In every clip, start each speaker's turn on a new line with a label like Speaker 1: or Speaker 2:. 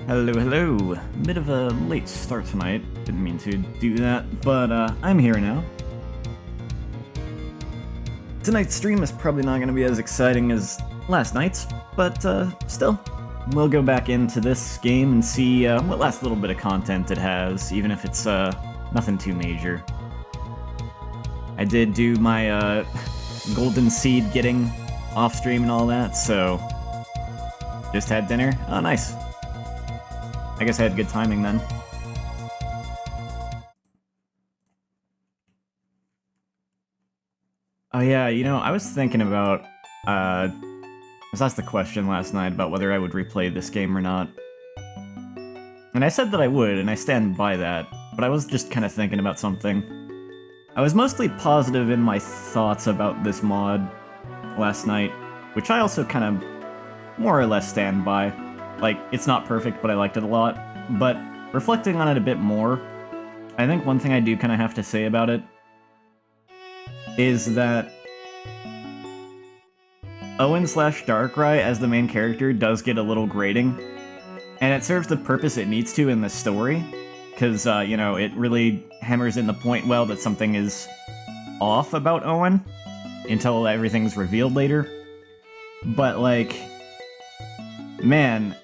Speaker 1: Hello, hello. Bit of a late start tonight. Didn't mean to do that, but I'm here now. Tonight's stream is probably not going to be as exciting as last night's, but still, we'll go back into this game and see what last little bit of content it has, even if it's nothing too major. I did do my golden seed getting off stream and all that, so just had dinner. Oh, nice. I guess I had good timing then. Oh yeah, you know, I was thinking about, I was asked the question last night about whether I would replay this game or not. And I said that I would, and I stand by that, but I was just kind of thinking about something. I was mostly positive in my thoughts about this mod last night, which I also kind of more or less stand by. Like, it's not perfect, but I liked it a lot. But reflecting on it a bit more, I think one thing I do kind of have to say about it is that Owen/Darkrai as the main character does get a little grating, and it serves the purpose it needs to in the story, because, you know, it really hammers in the point well that something is off about Owen until everything's revealed later. But, like, man,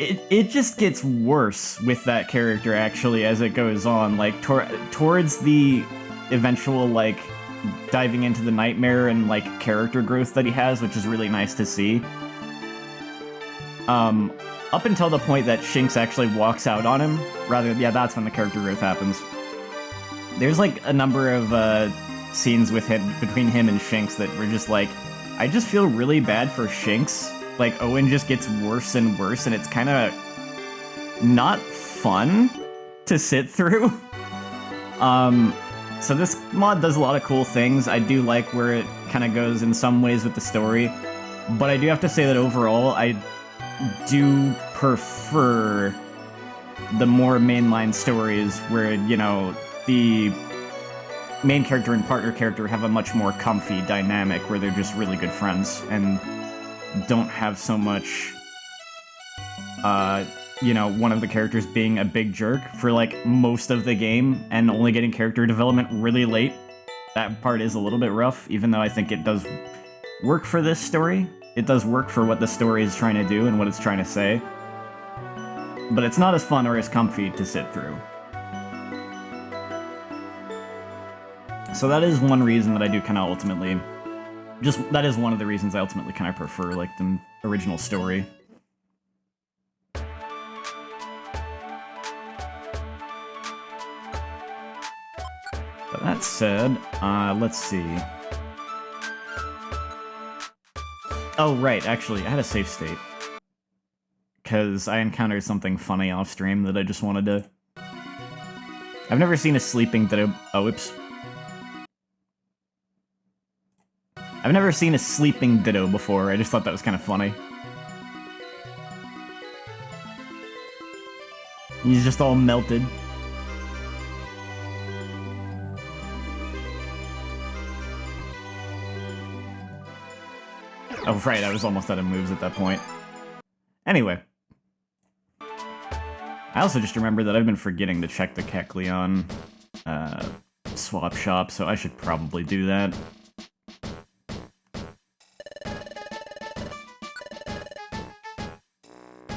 Speaker 1: it just gets worse with that character, actually, as it goes on. Like, towards the eventual, like, diving into the nightmare and, like, character growth that he has, which is really nice to see. Up until the point that Shinx actually walks out on him, yeah, that's when the character growth happens. There's, like, a number of, scenes with him, between him and Shinx that were just like, I just feel really bad for Shinx. Like, Owen just gets worse and worse, and it's kind of not fun to sit through. So this mod does a lot of cool things. I do like where it kind of goes in some ways with the story, but I do have to say that overall, I do prefer the more mainline stories where, you know, the main character and partner character have a much more comfy dynamic where they're just really good friends and don't have so much, you know, one of the characters being a big jerk for, like, most of the game and only getting character development really late. That part is a little bit rough, even though I think it does work for this story. It does work for what the story is trying to do and what it's trying to say. But it's not as fun or as comfy to sit through. So that is one reason that I do kind of ultimately... that is one of the reasons I ultimately kind of prefer, like, the original story. But that said, let's see. Oh, right, actually, I had a save state. Because I encountered something funny off stream that I just wanted to... I've never seen a sleeping Ditto... Oh, oops. I've never seen a sleeping Ditto before, I just thought that was kind of funny. He's just all melted. Oh, right, I was almost out of moves at that point. Anyway. I also just remembered that I've been forgetting to check the Kecleon swap shop, so I should probably do that.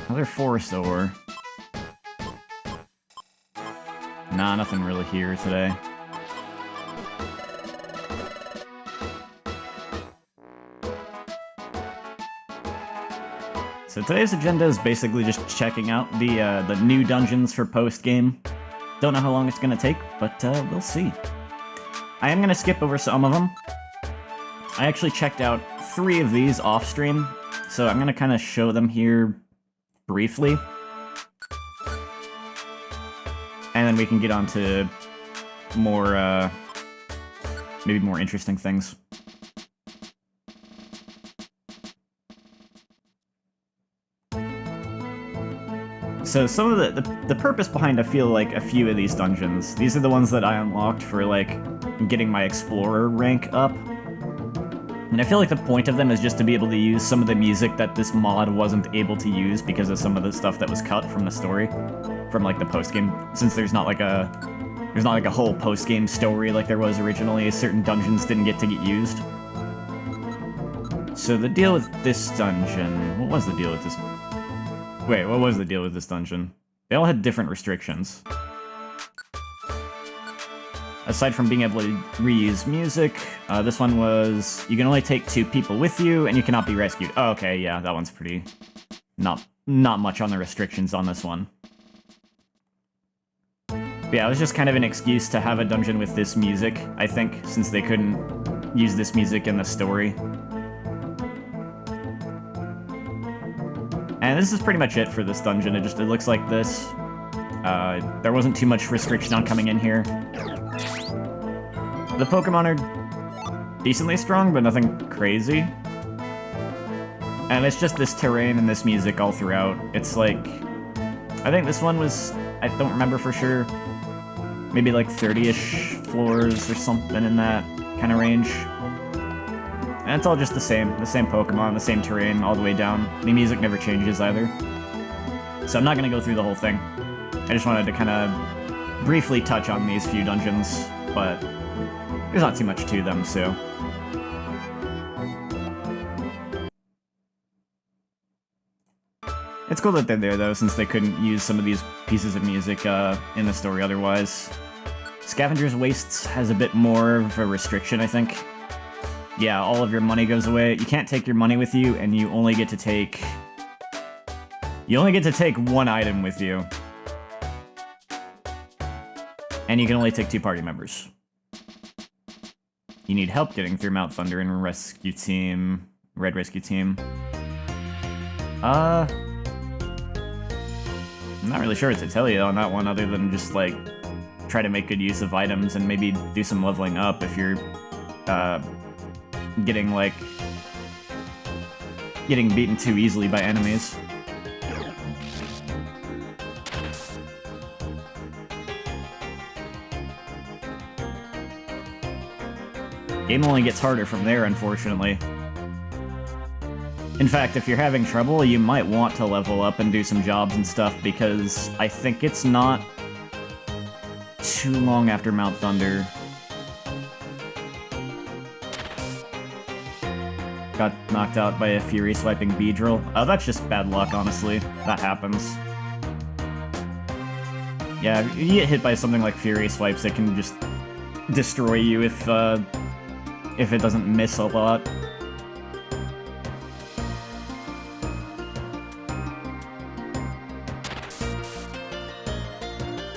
Speaker 1: Another forest ore. Nah, nothing really here today. So today's agenda is basically just checking out the new dungeons for post-game. Don't know how long it's gonna take, but we'll see. I am gonna skip over some of them. I actually checked out 3 of these off-stream, so I'm gonna kind of show them here briefly. And then we can get on to more, maybe more interesting things. So some of the purpose behind, I feel like, a few of these dungeons, these are the ones that I unlocked for, like, getting my Explorer rank up. And I feel like the point of them is just to be able to use some of the music that this mod wasn't able to use because of some of the stuff that was cut from the story, from like the post-game, since there's not like a whole post-game story like there was originally. Certain dungeons didn't get to get used. So the deal with this dungeon... What was the deal with this... Wait, what was the deal with this dungeon? They all had different restrictions. Aside from being able to reuse music, this one was... You can only take 2 people with you, and you cannot be rescued. Oh, okay, yeah, that one's pretty... Not much on the restrictions on this one. But yeah, it was just kind of an excuse to have a dungeon with this music, I think, since they couldn't use this music in the story. And this is pretty much it for this dungeon. It looks like this. There wasn't too much restriction on coming in here. The Pokemon are decently strong, but nothing crazy. And it's just this terrain and this music all throughout. It's like... I think this one was... I don't remember for sure. Maybe like 30-ish floors or something in that kind of range. And it's all just the same Pokemon, the same terrain all the way down. The music never changes either. So I'm not going to go through the whole thing. I just wanted to kind of briefly touch on these few dungeons, but there's not too much to them, so... It's cool that they're there, though, since they couldn't use some of these pieces of music in the story otherwise. Scavenger's Wastes has a bit more of a restriction, I think. Yeah, all of your money goes away. You can't take your money with you, and you only get to take... You only get to take 1 item with you. And you can only take 2 party members. You need help getting through Mount Thunder and Rescue Team... Red Rescue Team. I'm not really sure what to tell you on that one, other than just, like, try to make good use of items and maybe do some leveling up if you're, getting beaten too easily by enemies. Game only gets harder from there, unfortunately. In fact, if you're having trouble, you might want to level up and do some jobs and stuff, because I think it's not too long after Mount Thunder. Got knocked out by a Fury swiping Beedrill. Oh, that's just bad luck, honestly. That happens. Yeah, if you get hit by something like Fury swipes, it can just destroy you if it doesn't miss a lot.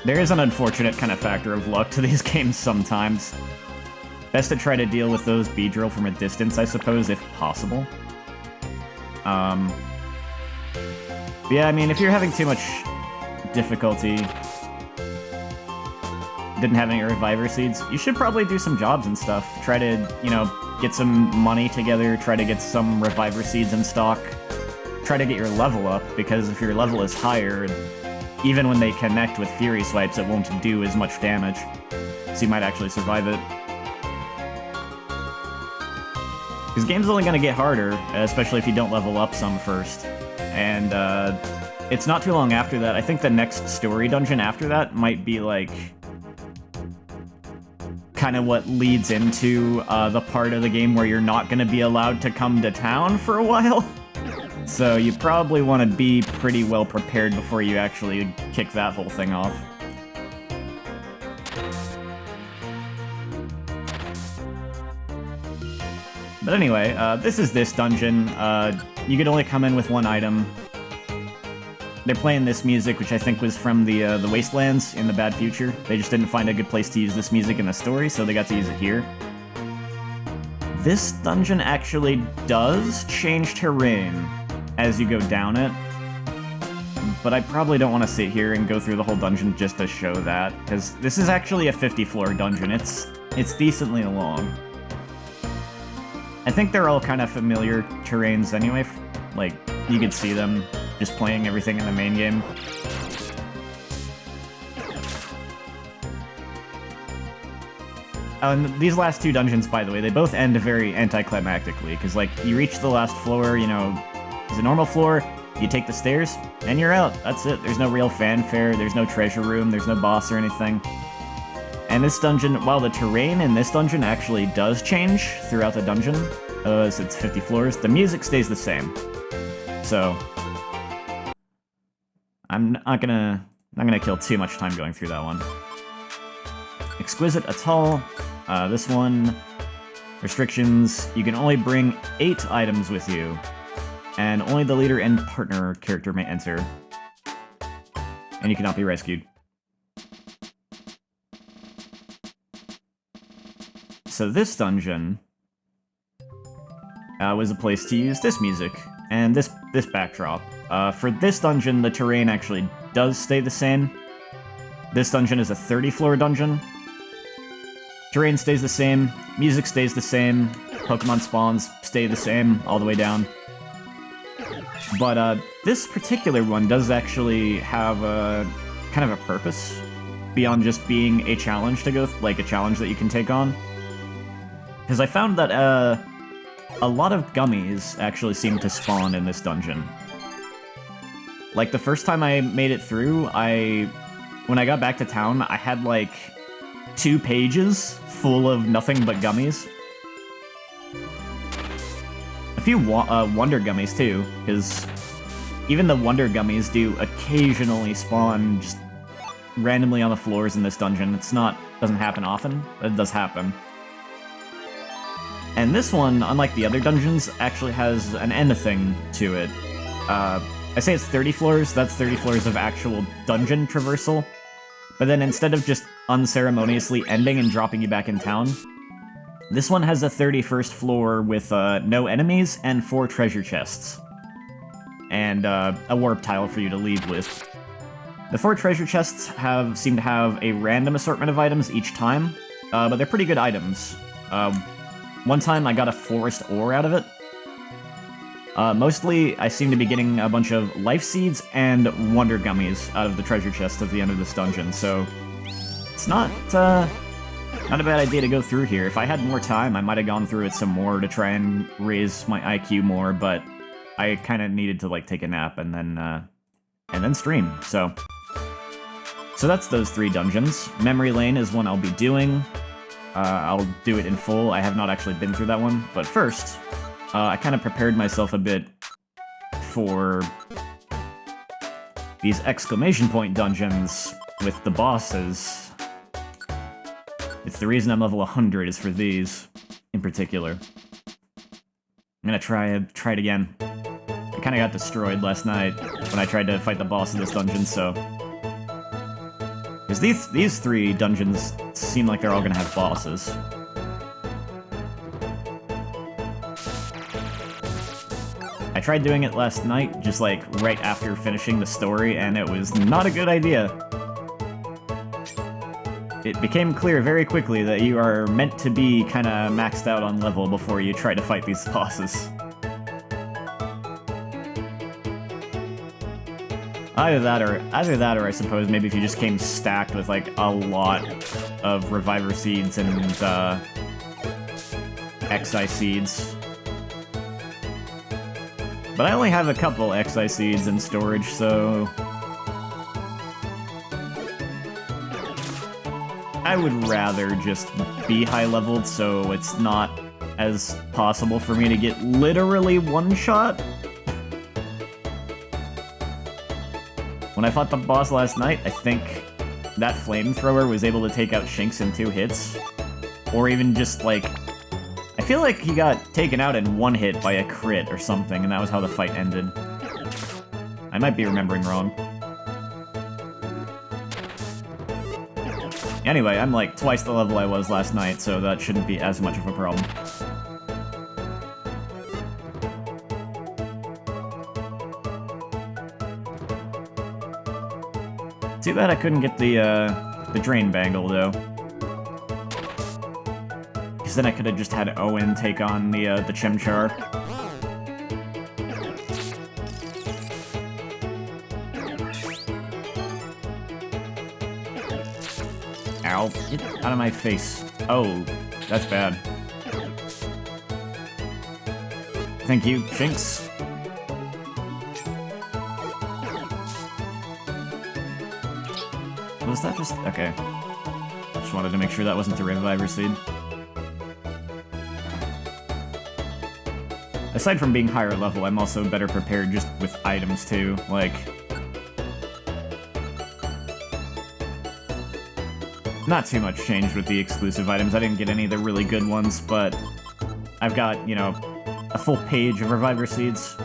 Speaker 1: There is an unfortunate kind of factor of luck to these games sometimes. Best to try to deal with those Beedrill from a distance, I suppose, if possible. Yeah, I mean, if you're having too much difficulty, didn't have any Reviver Seeds, you should probably do some jobs and stuff. Try to, you know, get some money together, try to get some Reviver Seeds in stock. Try to get your level up, because if your level is higher, even when they connect with Fury Swipes, it won't do as much damage. So you might actually survive it. Because game's only going to get harder, especially if you don't level up some first. And it's not too long after that. I think the next story dungeon after that might be like... kind of what leads into the part of the game where you're not going to be allowed to come to town for a while. So you probably want to be pretty well prepared before you actually kick that whole thing off. But anyway, this is this dungeon. You could only come in with 1 item. They're playing this music, which I think was from the Wastelands in the Bad Future. They just didn't find a good place to use this music in the story, so they got to use it here. This dungeon actually does change terrain as you go down it, but I probably don't want to sit here and go through the whole dungeon just to show that, because this is actually a 50-floor dungeon. It's decently long. I think they're all kind of familiar terrains anyway. Like, you could see them just playing everything in the main game. And these last two dungeons, by the way, they both end very anticlimactically, because, like, you reach the last floor, you know, it's a normal floor, you take the stairs, and you're out. That's it. There's no real fanfare, there's no treasure room, there's no boss or anything. And this dungeon, while the terrain in this dungeon actually does change throughout the dungeon, as it's 50 floors, the music stays the same. So, I'm not gonna kill too much time going through that one. Exquisite Atoll. This one, restrictions, you can only bring 8 items with you, and only the leader and partner character may enter. And you cannot be rescued. So this dungeon was a place to use this music, and this backdrop. For this dungeon, the terrain actually does stay the same. This dungeon is a 30-floor dungeon. Terrain stays the same, music stays the same, Pokemon spawns stay the same all the way down. But this particular one does actually have a kind of a purpose beyond just being a challenge to go, like a challenge that you can take on. Because I found that a lot of gummies actually seem to spawn in this dungeon. Like the first time I made it through, when I got back to town, I had like 2 pages full of nothing but gummies. A few Wonder Gummies too, because even the Wonder Gummies do occasionally spawn just randomly on the floors in this dungeon. Doesn't happen often, but it does happen. And this one, unlike the other dungeons, actually has an end thing to it. I say it's 30 floors, that's 30 floors of actual dungeon traversal. But then instead of just unceremoniously ending and dropping you back in town, this one has a 31st floor with no enemies and 4 treasure chests. And a warp tile for you to leave with. The 4 treasure chests seem to have a random assortment of items each time, but they're pretty good items. One time I got a forest ore out of it. Mostly, I seem to be getting a bunch of life seeds and Wonder Gummies out of the treasure chest at the end of this dungeon, so it's not a bad idea to go through here. If I had more time, I might have gone through it some more to try and raise my IQ more, but I kind of needed to like take a nap and then stream. So that's those 3 dungeons. Memory Lane is one I'll be doing. I'll do it in full. I have not actually been through that one, but first, I kind of prepared myself a bit for these exclamation point dungeons with the bosses. It's the reason I'm level 100 is for these, in particular. I'm gonna try it again. I kind of got destroyed last night when I tried to fight the boss of this dungeon, so... Because these 3 dungeons seem like they're all gonna have bosses. I tried doing it last night, just like right after finishing the story, and it was not a good idea. It became clear very quickly that you are meant to be kinda maxed out on level before you try to fight these bosses. Either that or I suppose maybe if you just came stacked with like a lot of Reviver Seeds and Xi Seeds. But I only have a couple Xi Seeds in storage, so... I would rather just be high-leveled so it's not as possible for me to get literally one-shot. When I fought the boss last night, I think that flamethrower was able to take out Shinx in 2 hits. Or even just, like... I feel like he got taken out in 1 hit by a crit or something, and that was how the fight ended. I might be remembering wrong. Anyway, I'm like twice the level I was last night, so that shouldn't be as much of a problem. Too bad I couldn't get the Drain Bangle, though. Because then I could have just had Owen take on the Chimchar. Ow, get out of my face. Oh, that's bad. Thank you, Shinx. Was that just... okay. Just wanted to make sure that wasn't the Reviver Seed. Aside from being higher level, I'm also better prepared just with items too, like... Not too much changed with the exclusive items. I didn't get any of the really good ones, but I've got, you know, a full page of Reviver Seeds.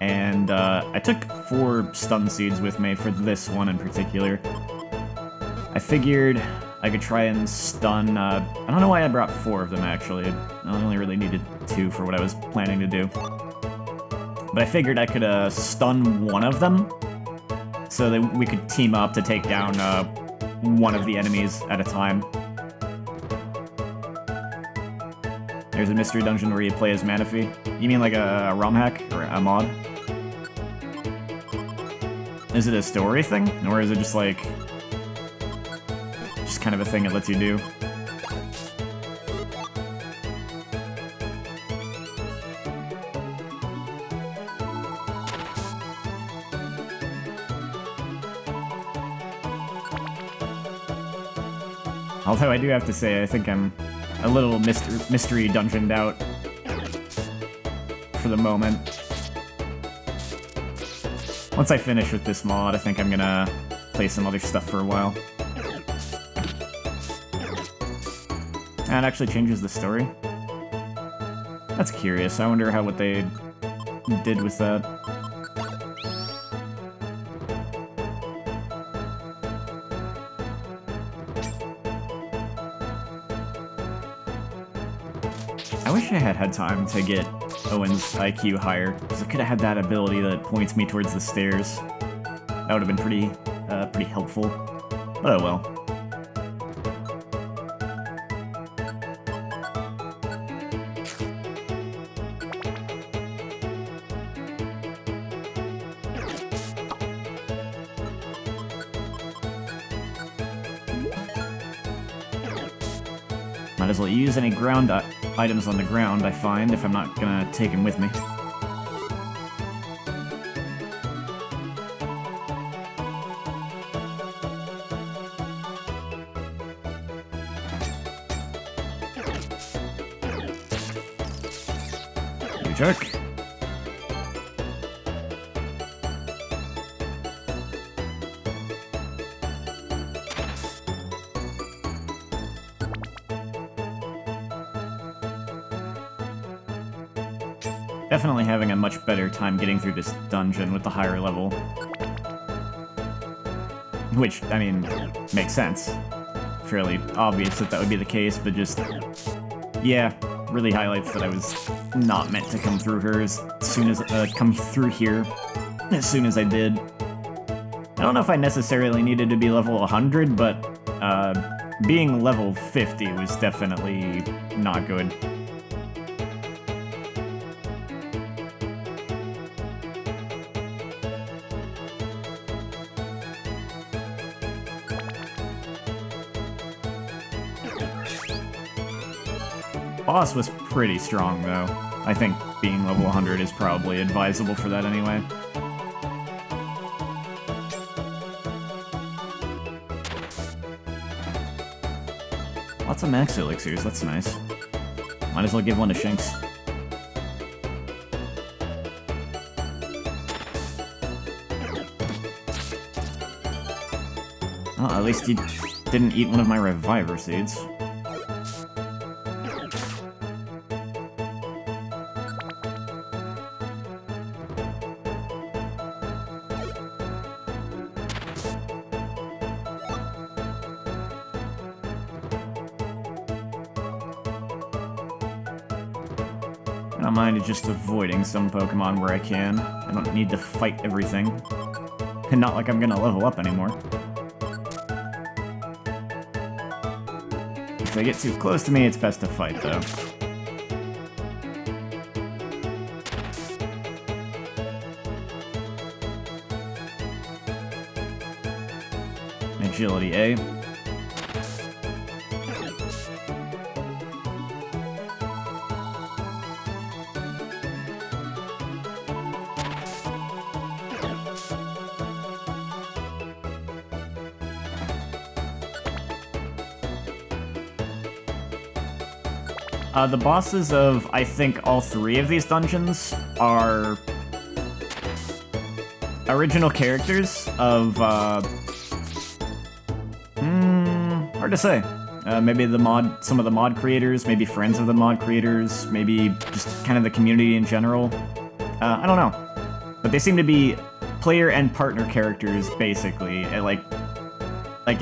Speaker 1: And I took 4 Stun Seeds with me for this one in particular. I figured I could try and stun, I don't know why I brought 4 of them actually. I only really needed 2 for what I was planning to do. But I figured I could stun one of them, so that we could team up to take down one of the enemies at a time. There's a mystery dungeon where you play as Manaphy. You mean like a ROM hack or a mod? Is it a story thing, or is it just like... just kind of a thing it lets you do? Although I do have to say, I think I'm a little mystery dungeoned out for the moment. Once I finish with this mod, I think I'm gonna play some other stuff for a while. And it actually changes the story. That's curious. I wonder what they did with that. I wish I had time to get Owen's IQ higher, because I could have had that ability that points me towards the stairs. That would have been pretty helpful. But oh well. Might as well use any ground items on the ground I find if I'm not gonna take them with me. You jerk. Definitely having a much better time getting through this dungeon with the higher level. Which, I mean, makes sense. Fairly obvious that would be the case, but just... yeah, really highlights that I was not meant to come through here as soon as... come through here as soon as I did. I don't know if I necessarily needed to be level 100, but, being level 50 was definitely not good. Boss was pretty strong, though. I think being level 100 is probably advisable for that anyway. Lots of max elixirs, that's nice. Might as well give one to Shinx. Well, at least you didn't eat one of my Reviver Seeds. I don't mind just avoiding some Pokemon where I can. I don't need to fight everything. And not like I'm gonna level up anymore. If they get too close to me, it's best to fight, though. Agility A. The bosses of, I think, all 3 of these dungeons are original characters of, hard to say. Maybe some of the mod creators, maybe friends of the mod creators, maybe just kind of the community in general. I don't know. But they seem to be player and partner characters, basically. Like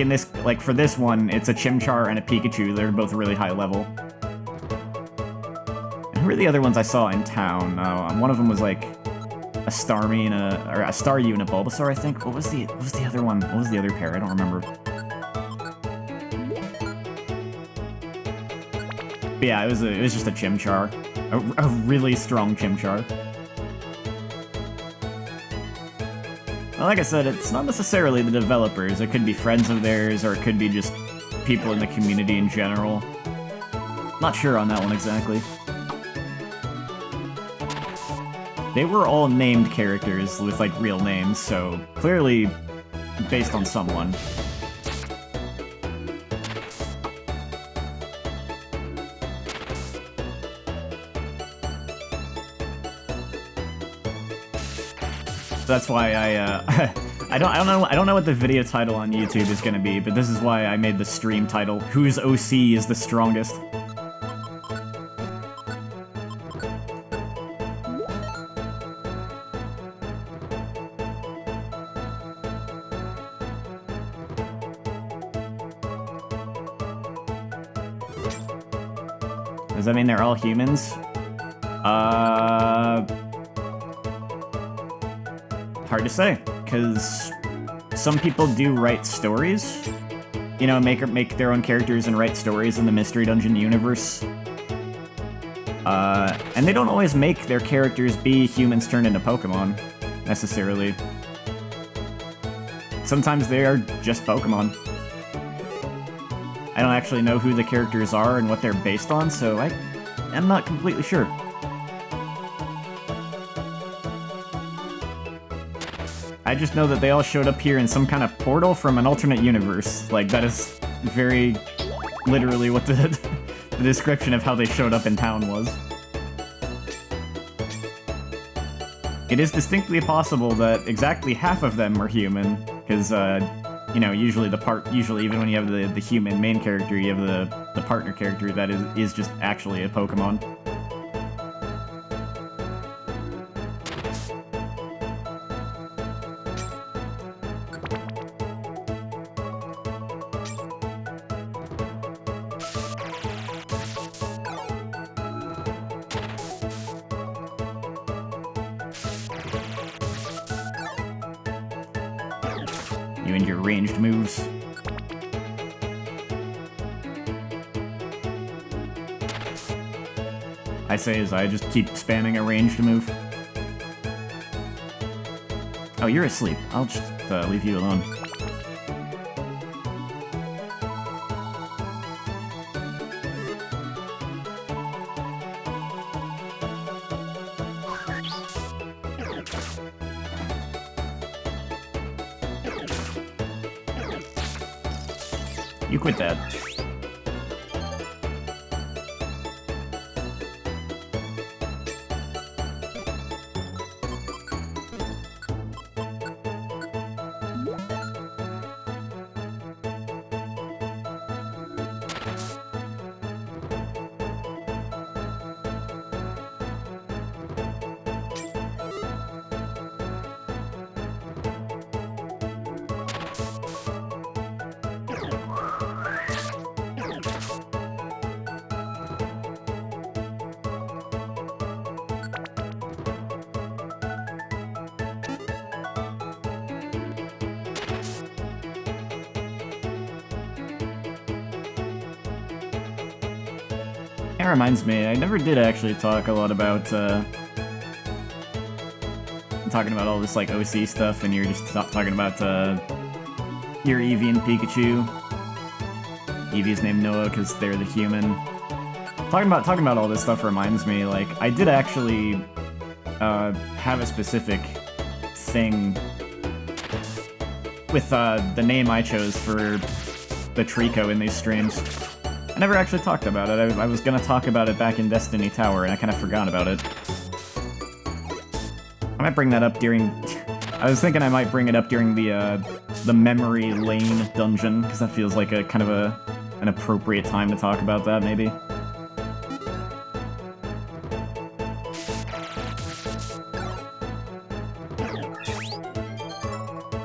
Speaker 1: in this, like for this one, it's a Chimchar and a Pikachu. They're both really high level. And who are the other ones I saw in town? One of them was like a Starmie and a Staryu and a Bulbasaur, I think. What was the other one? What was the other pair? I don't remember. But yeah, it was just a Chimchar, a really strong Chimchar. Well, like I said, it's not necessarily the developers. It could be friends of theirs, or it could be just people in the community in general. Not sure on that one exactly. They were all named characters with, like, real names, so clearly based on someone. That's why I don't know what the video title on YouTube is gonna be, but this is why I made the stream title, Whose OC is the Strongest? Does that mean they're all humans? Hard to say, because some people do write stories, you know, make their own characters and write stories in the Mystery Dungeon universe. And they don't always make their characters be humans turned into Pokemon, necessarily. Sometimes they are just Pokemon. I don't actually know who the characters are and what they're based on, so I'm not completely sure. I just know that they all showed up here in some kind of portal from an alternate universe. Like, that is very literally what the description of how they showed up in town was. It is distinctly possible that exactly half of them are human, because, you know, usually even when you have the human main character, you have the partner character that is just actually a Pokemon. You and your ranged moves. I say as I just keep spamming a ranged move. Oh, you're asleep. I'll just leave you alone. You quit that. That reminds me, I never did actually talk a lot about, talking about all this, like, OC stuff, and you're just talking about, your Eevee and Pikachu. Eevee's named Noah because they're the human. Talking about all this stuff reminds me, like, I did actually, have a specific thing with, the name I chose for the Trico in these streams. I never actually talked about it. I was gonna talk about it back in Destiny Tower, and I kind of forgot about it. I might bring that up during... I was thinking I might bring it up during the Memory Lane dungeon, because that feels like a kind of an appropriate time to talk about that, maybe.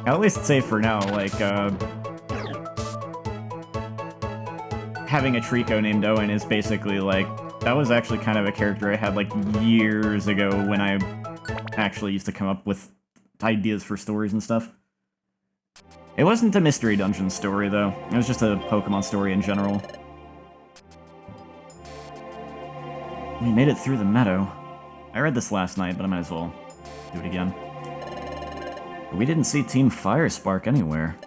Speaker 1: I'll at least say for now, like, having a Trico named Owen is basically, like, that was actually kind of a character I had, like, years ago when I actually used to come up with ideas for stories and stuff. It wasn't a Mystery Dungeon story, though. It was just a Pokemon story in general. We made it through the meadow. I read this last night, but I might as well do it again. We didn't see Team Firespark anywhere,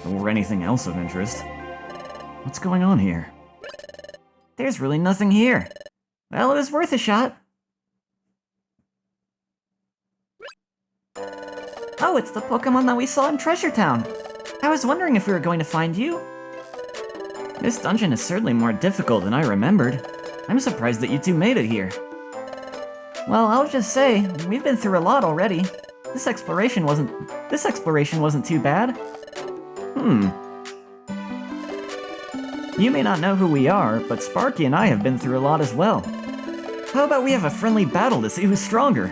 Speaker 1: or anything else of interest. What's going on here? There's really nothing here. Well, it was worth a shot. Oh, it's the Pokemon that we saw in Treasure Town. I was wondering if we were going to find you. This dungeon is certainly more difficult than I remembered. I'm surprised that you two made it here. Well, I'll just say, we've been through a lot already. This exploration wasn't too bad. You may not know who we are, but Sparky and I have been through a lot as well. How about we have a friendly battle to see who's stronger?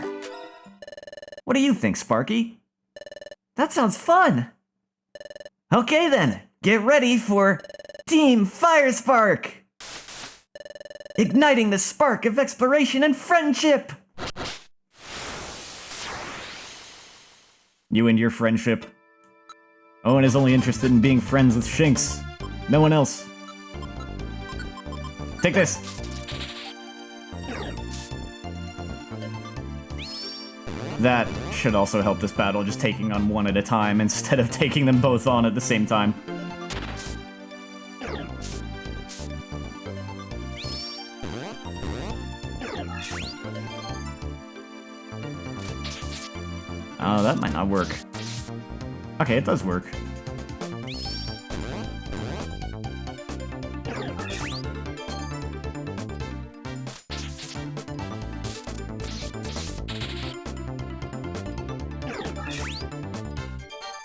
Speaker 1: What do you think, Sparky? That sounds fun! Okay then, get ready for Team Firespark! Igniting the spark of exploration and friendship! You and your friendship. Owen is only interested in being friends with Shinx. No one else. Take this! That should also help this battle, just taking on one at a time instead of taking them both on at the same time. Oh, that might not work. Okay, it does work.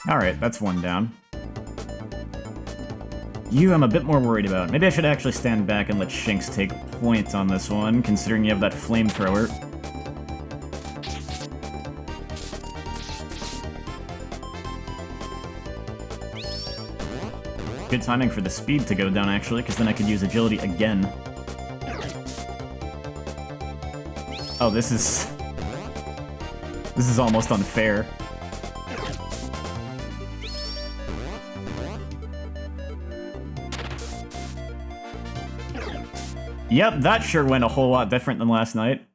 Speaker 1: Alright, that's one down. You, I'm a bit more worried about. Maybe I should actually stand back and let Shinx take points on this one, considering you have that flamethrower. Good timing for the speed to go down, actually, because then I could use agility again. Oh, this is almost unfair. Yep, that sure went a whole lot different than last night.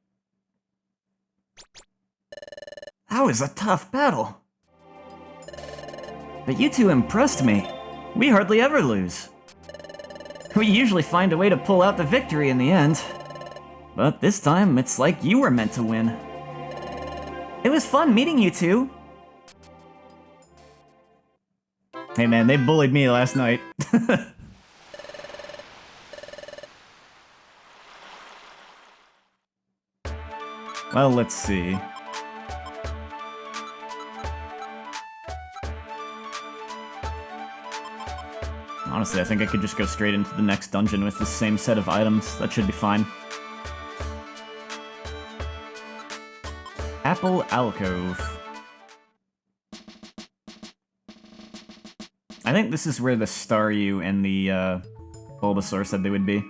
Speaker 1: That was a tough battle. But you two impressed me. We hardly ever lose. We usually find a way to pull out the victory in the end. But this time, it's like you were meant to win. It was fun meeting you two. Hey man, they bullied me last night. Well, let's see. Honestly, I think I could just go straight into the next dungeon with the same set of items. That should be fine. Apple Alcove. I think this is where the Staryu and the Bulbasaur said they would be.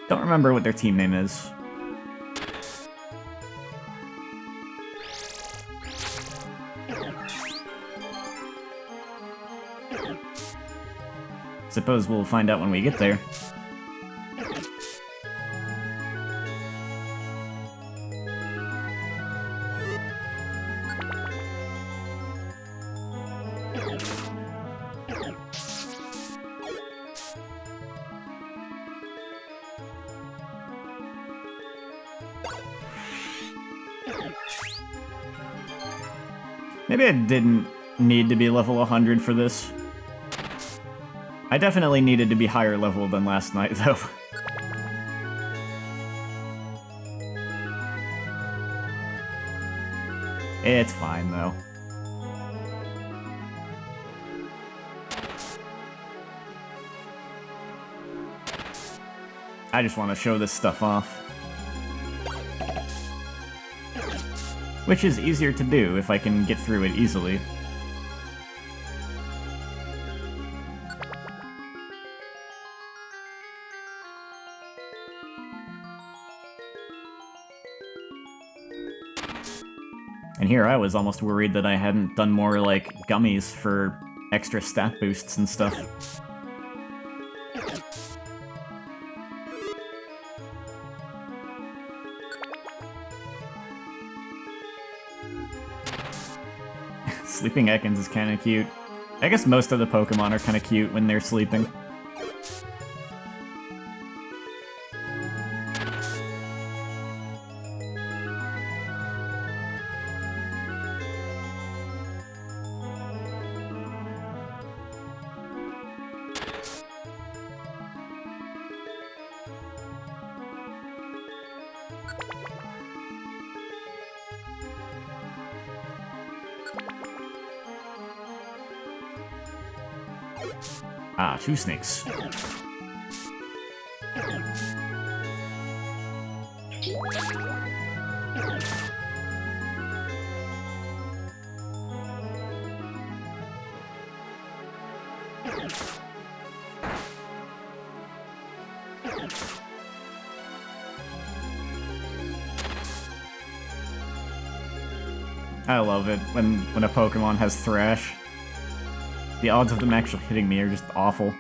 Speaker 1: Don't remember what their team name is. Suppose we'll find out when we get there. Maybe I didn't need to be level 100 for this. I definitely needed to be higher level than last night, though. It's fine, though. I just want to show this stuff off. Which is easier to do if I can get through it easily. And here I was almost worried that I hadn't done more, like, gummies for extra stat boosts and stuff. Sleeping Ekans is kinda cute. I guess most of the Pokemon are kinda cute when they're sleeping. Ah, 2 snakes. I love it when a Pokemon has Thrash. The odds of them actually hitting me are just awful.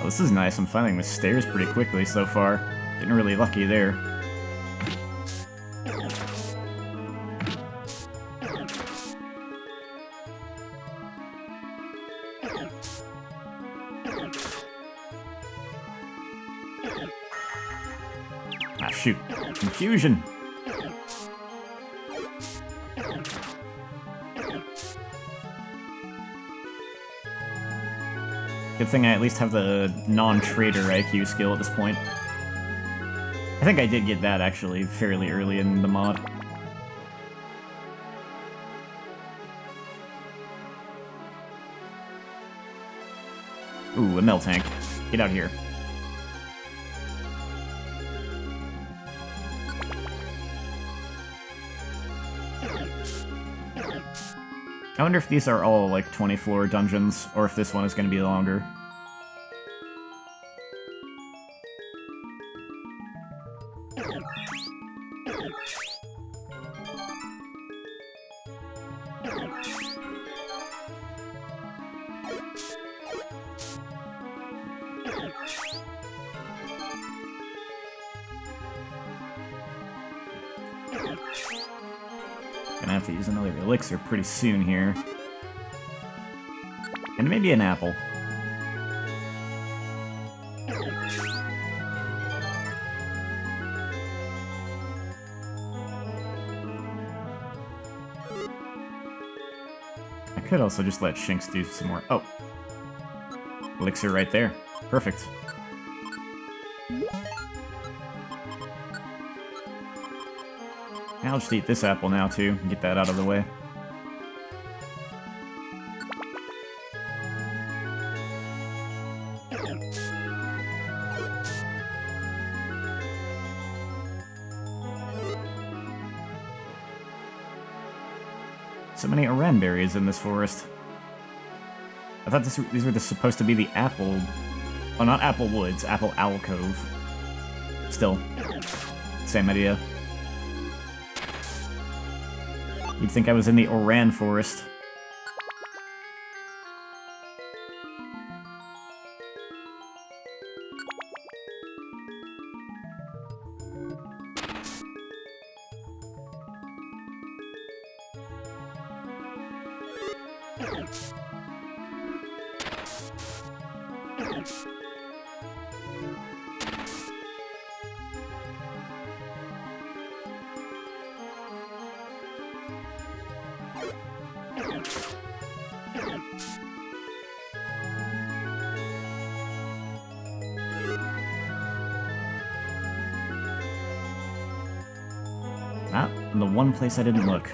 Speaker 1: Oh, this is nice. I'm finding the stairs pretty quickly so far. Getting really lucky there. Ah, shoot. Confusion! Good thing I at least have the non-trader IQ skill at this point. I think I did get that, actually, fairly early in the mod. Ooh, a Miltank. Get out here. I wonder if these are all, like, 20-floor dungeons, or if this one is going to be longer. Gonna have to use another elixir pretty soon here. And maybe an apple. I could also just let Shinx do some more. Oh. Elixir right there. Perfect. I'll just eat this apple now, too, and get that out of the way. So many Oran berries in this forest. I thought these were supposed to be the apple... Oh, not Apple Woods, Apple Alcove. Still, same idea. You'd think I was in the Oran Forest. Ah, the one place I didn't look.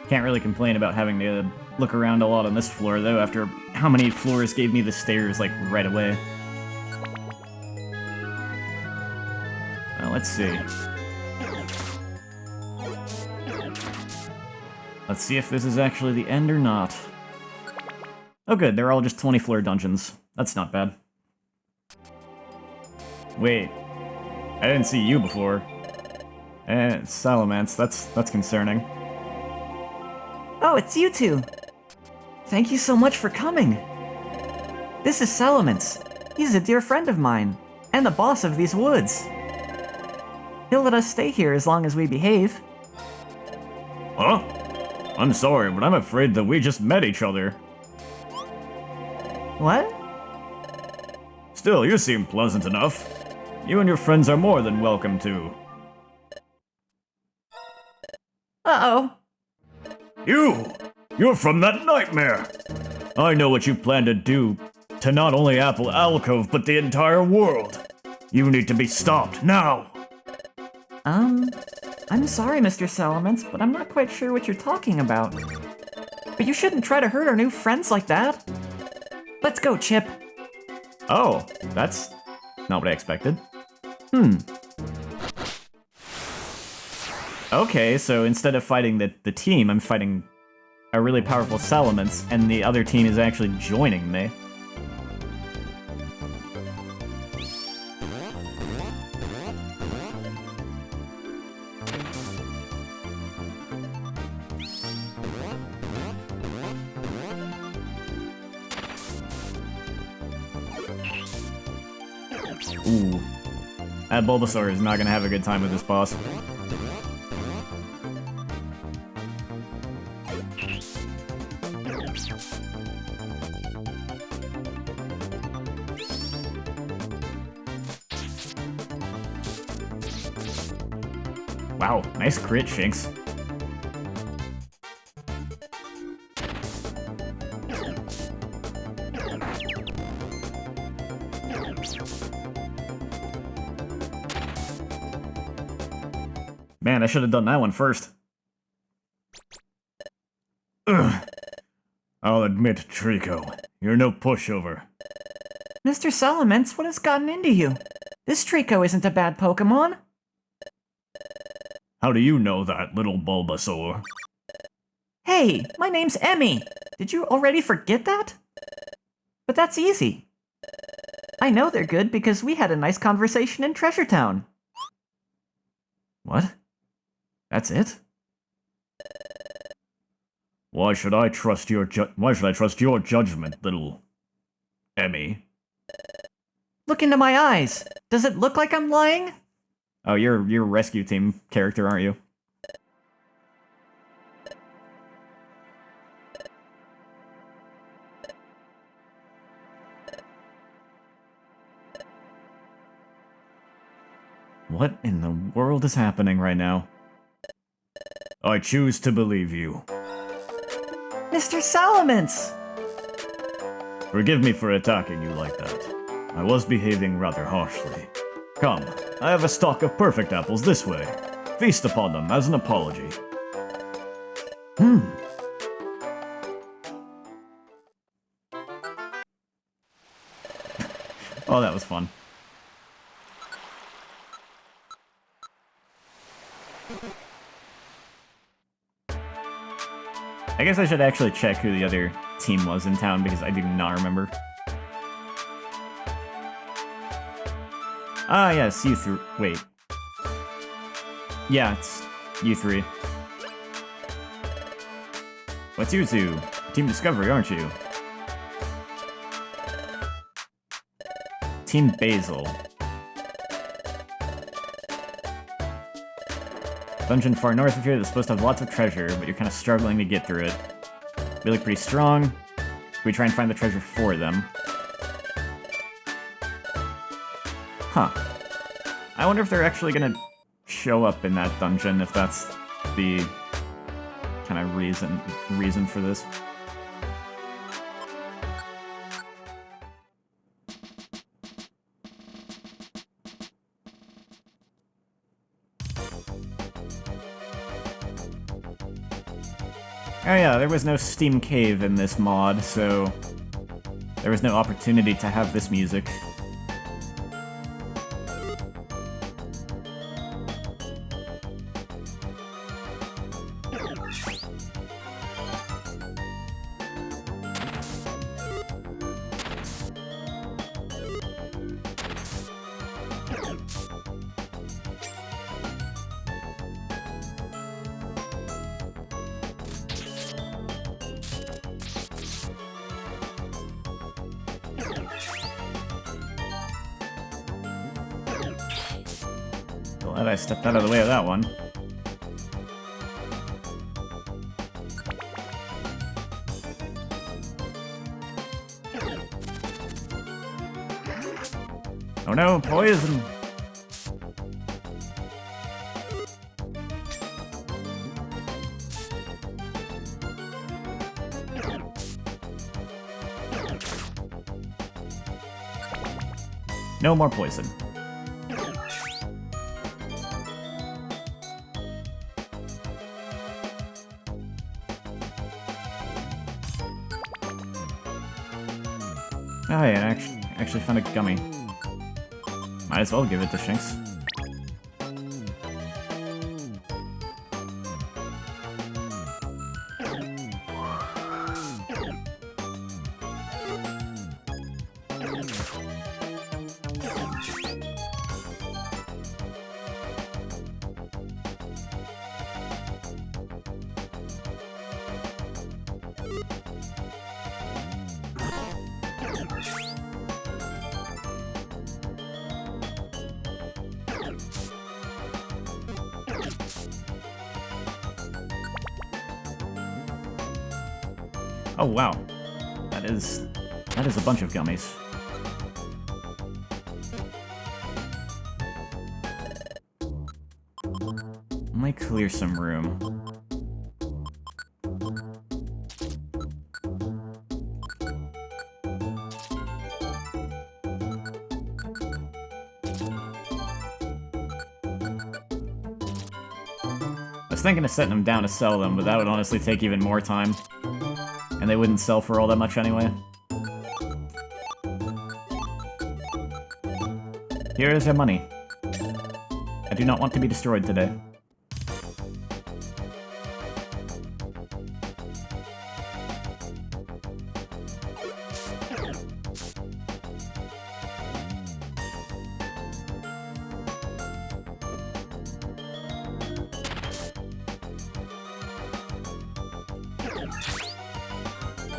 Speaker 1: Can't really complain about having to look around a lot on this floor, though, after how many floors gave me the stairs, like, right away. Well, let's see. Let's see if this is actually the end or not. Oh good, they're all just 20-floor dungeons. That's not bad. Wait. I didn't see you before. Salamence, that's concerning.
Speaker 2: Oh, it's you two! Thank you so much for coming! This is Salamence. He's a dear friend of mine, and the boss of these woods. He'll let us stay here as long as we behave.
Speaker 1: Huh? I'm sorry, but I'm afraid that we just met each other.
Speaker 2: What?
Speaker 1: Still, you seem pleasant enough. You and your friends are more than welcome to.
Speaker 2: Uh-oh.
Speaker 1: You're from that nightmare! I know what you plan to do to not only Apple Alcove, but the entire world. You need to be stopped, now!
Speaker 2: I'm sorry, Mr. Salamence, but I'm not quite sure what you're talking about. But you shouldn't try to hurt our new friends like that. Let's go, Chip.
Speaker 1: Oh, that's not what I expected. Okay, so instead of fighting the team, I'm fighting a really powerful Salamence, and the other team is actually joining me. Ooh. That Bulbasaur is not gonna have a good time with this boss. Wow, nice crit, Shinx. Man, I should have done that one first. Ugh. I'll admit, Trico, you're no pushover.
Speaker 2: Mr. Salamence, what has gotten into you? This Trico isn't a bad Pokemon.
Speaker 1: How do you know that, little Bulbasaur?
Speaker 2: Hey, my name's Emmy. Did you already forget that? But that's easy. I know they're good because we had a nice conversation in Treasure Town.
Speaker 1: What? That's it? Why should I trust your judgment, little Emmy?
Speaker 2: Look into my eyes. Does it look like I'm lying?
Speaker 1: Oh, you're a rescue team character, aren't you? What in the world is happening right now? I choose to believe you.
Speaker 2: Mr. Salamence!
Speaker 1: Forgive me for attacking you like that. I was behaving rather harshly. Come, I have a stock of perfect apples this way. Feast upon them as an apology. Oh, that was fun. I guess I should actually check who the other team was in town because I do not remember. Ah, yes, you three. Wait. Yeah, it's you three. What's you two? Team Discovery, aren't you? Team Basil. Dungeon far north of here that's supposed to have lots of treasure, but you're kind of struggling to get through it. We look pretty strong. We try and find the treasure for them. Huh. I wonder if they're actually gonna show up in that dungeon, if that's the kind of reason for this. Oh yeah, there was no Steam Cave in this mod, so there was no opportunity to have this music. Glad I stepped out of the way of that one. Oh no, poison! No more poison. Oh yeah, I actually found a gummy. Might as well give it to Shinx. Oh wow, that is a bunch of gummies. Might clear some room. I was thinking of setting them down to sell them, but that would honestly take even more time. And they wouldn't sell for all that much anyway. Here is your money. I do not want to be destroyed today.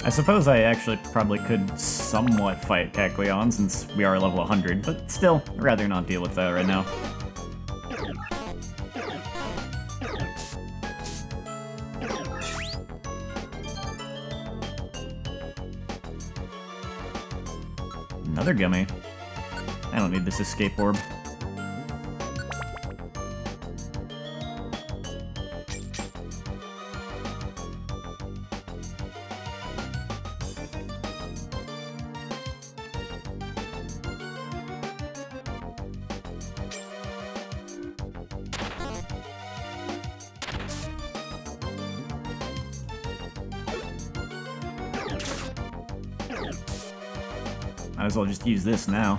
Speaker 1: I suppose I actually probably could somewhat fight Kecleon since we are level 100, but still, I'd rather not deal with that right now. Another gummy. I don't need this escape orb. Might as well just use this now.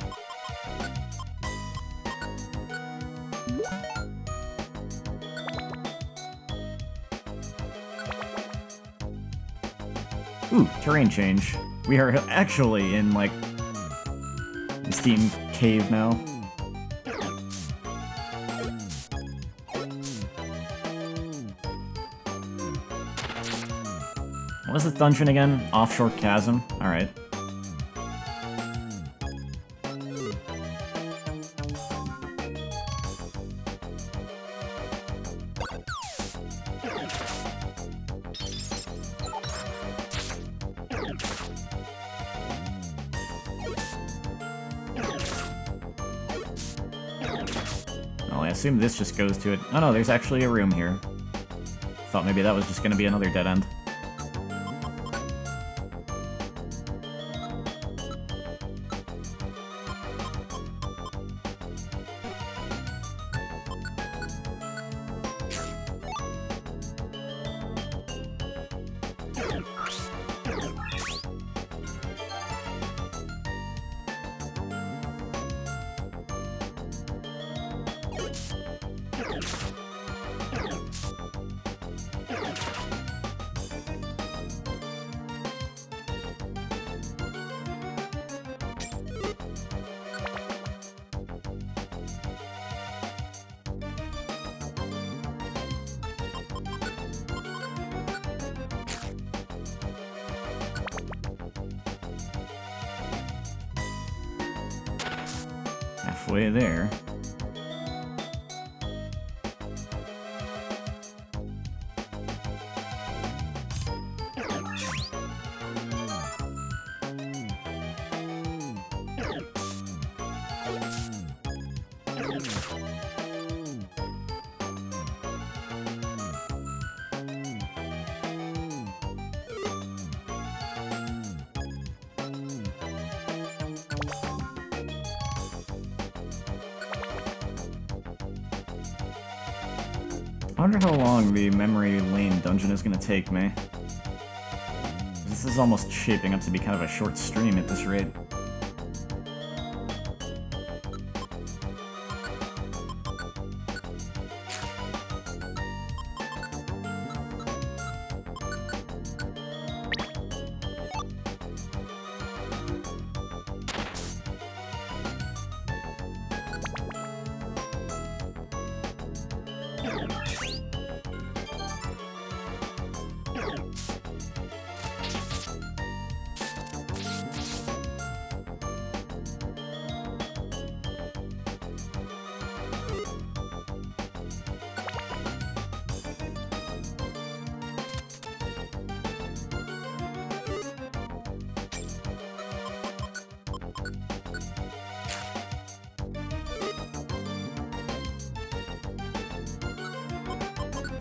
Speaker 1: Ooh, terrain change. We are actually in, like, the Steam Cave now. What was this dungeon again? Offshore Chasm? Alright. Well, I assume this just goes to it. Oh no, there's actually a room here. Thought maybe that was just gonna be another dead end. Halfway there. I wonder how long the Memory Lane dungeon is going to take me. This is almost shaping up to be kind of a short stream at this rate.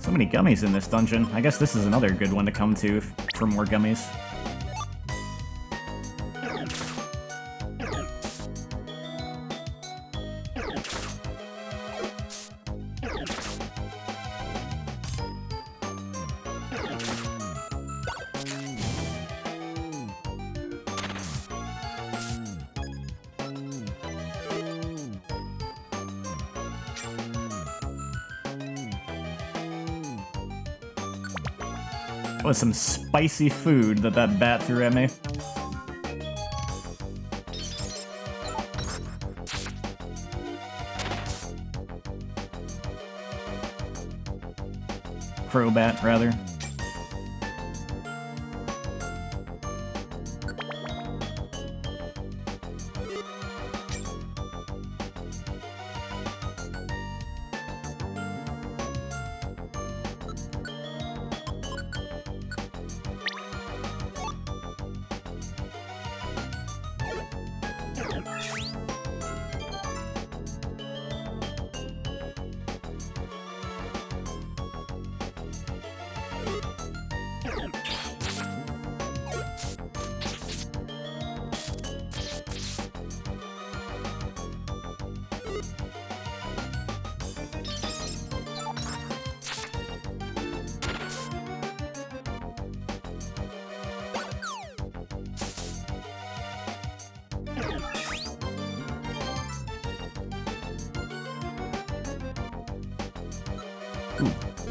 Speaker 1: So many gummies in this dungeon. I guess this is another good one to come to for more gummies. That was some spicy food that bat threw at me. Crobat, rather.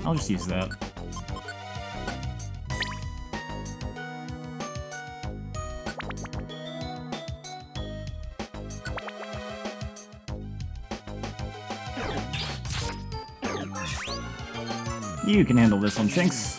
Speaker 1: I'll just use that. You can handle this one, Shinx.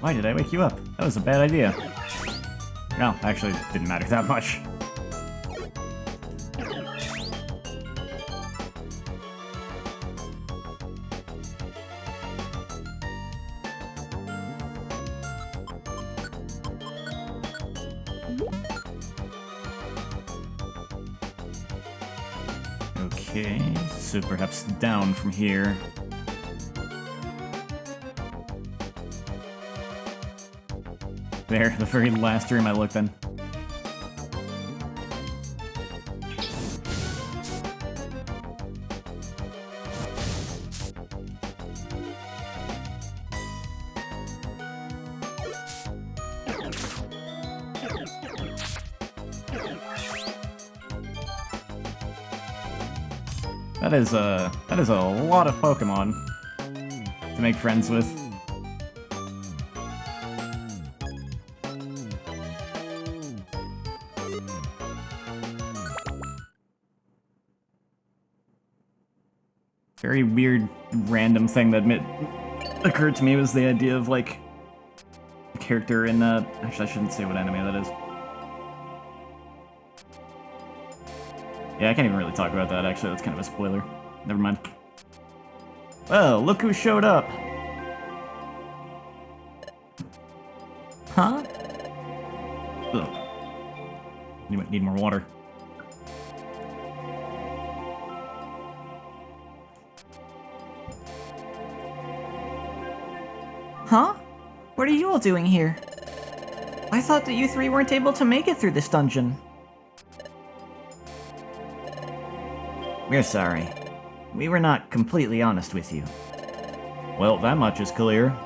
Speaker 1: Why did I wake you up? That was a bad idea. No, actually, it didn't matter that much. Okay, so perhaps down from here. There, the very last room I looked in. That is a lot of Pokemon to make friends with. Very weird, random thing that occurred to me was the idea of, like, a character in, actually, I shouldn't say what anime that is. Yeah, I can't even really talk about that, actually. That's kind of a spoiler. Never mind. Well, look who showed up!
Speaker 2: Huh?
Speaker 1: Ugh. You might need more water.
Speaker 2: Huh? What are you all doing here? I thought that you three weren't able to make it through this dungeon.
Speaker 1: We're sorry. We were not completely honest with you. Well, that much is clear.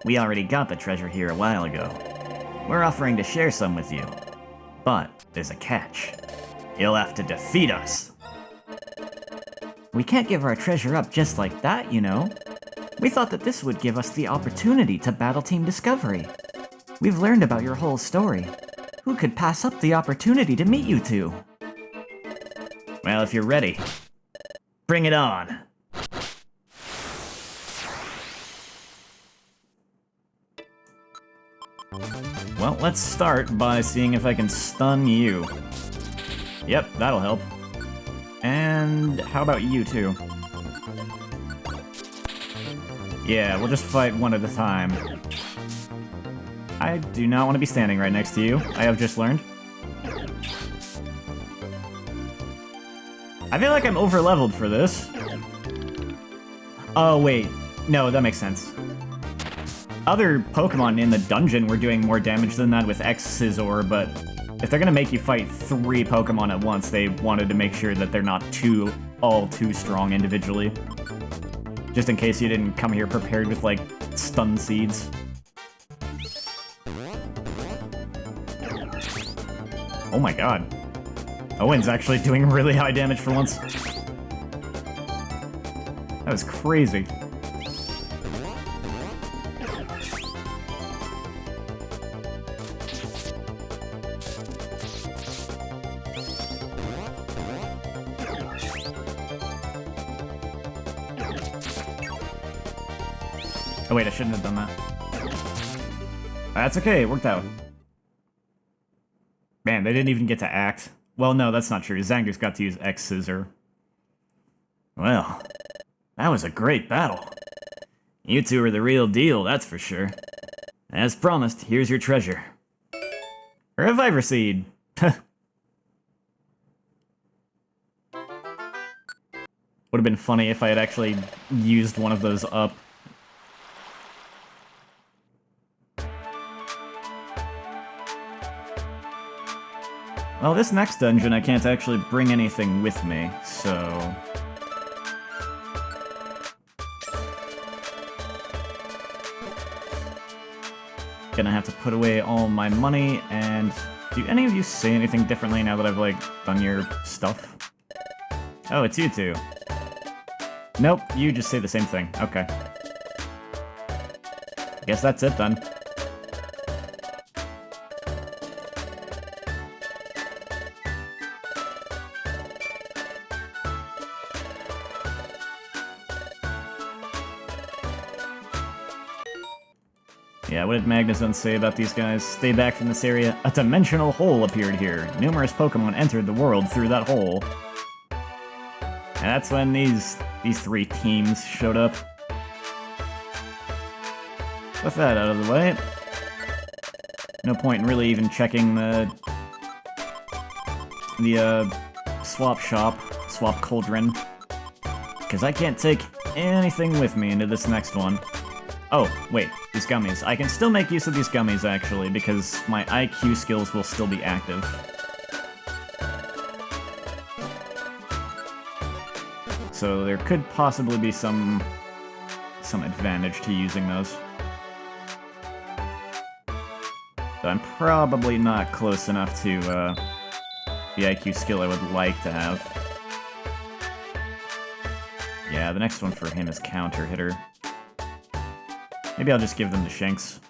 Speaker 1: We already got the treasure here a while ago. We're offering to share some with you. But there's a catch. You'll have to defeat us.
Speaker 2: We can't give our treasure up just like that, you know. We thought that this would give us the opportunity to battle Team Discovery. We've learned about your whole story. Who could pass up the opportunity to meet you two?
Speaker 1: Well, if you're ready, bring it on. Well, let's start by seeing if I can stun you. Yep, that'll help. And how about you too? Yeah, we'll just fight one at a time. I do not want to be standing right next to you, I have just learned. I feel like I'm over-leveled for this. Oh, wait. No, that makes sense. Other Pokemon in the dungeon were doing more damage than that with X-Scizor, but if they're gonna make you fight 3 Pokemon at once, they wanted to make sure that they're not all too strong individually. Just in case you didn't come here prepared with, like, stun seeds. Oh my god. Owen's actually doing really high damage for once. That was crazy. Oh wait, I shouldn't have done that. That's okay, it worked out. Man, they didn't even get to act. Well, no, that's not true. Zanger's got to use X-Scissor. Well, that was a great battle. You two are the real deal, that's for sure. As promised, here's your treasure. A Reviver Seed. Would have been funny if I had actually used one of those up. Well, this next dungeon I can't actually bring anything with me, so... Gonna have to put away all my money, and... Do any of you say anything differently now that I've, like, done your stuff? Oh, it's you two. Nope, you just say the same thing. Okay. Guess that's it, then. Yeah, what did Magnezone say about these guys? Stay back from this area. A dimensional hole appeared here. Numerous Pokemon entered the world through that hole. And that's when these three teams showed up. With that out of the way, no point in really even checking the swap shop, swap cauldron, because I can't take anything with me into this next one. Oh, wait, these gummies. I can still make use of these gummies, actually, because my IQ skills will still be active. So there could possibly be some advantage to using those. But I'm probably not close enough to the IQ skill I would like to have. Yeah, the next one for him is Counter Hitter. Maybe I'll just give them to Shanks.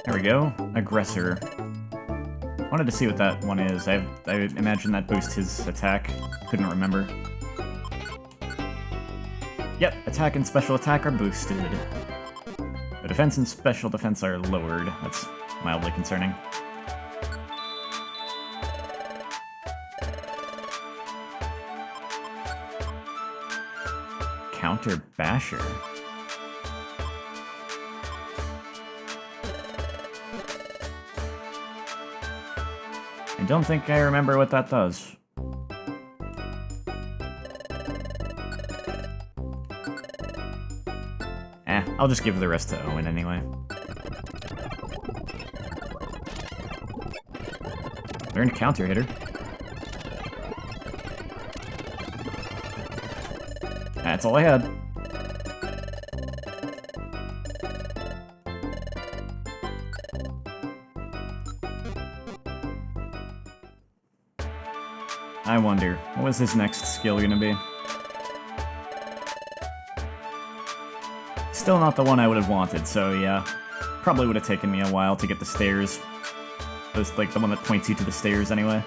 Speaker 1: There we go. Aggressor. Wanted to see what that one is. I imagine that boosts his attack. Couldn't remember. Yep, attack and special attack are boosted. The defense and special defense are lowered. That's mildly concerning. Counter Basher. I don't think I remember what that does. I'll just give the rest to Owen anyway. Learned Counter Hitter. That's all I had. I wonder, what was his next skill gonna be? Still not the one I would have wanted, so yeah. Probably would have taken me a while to get the stairs. It was like the one that points you to the stairs anyway.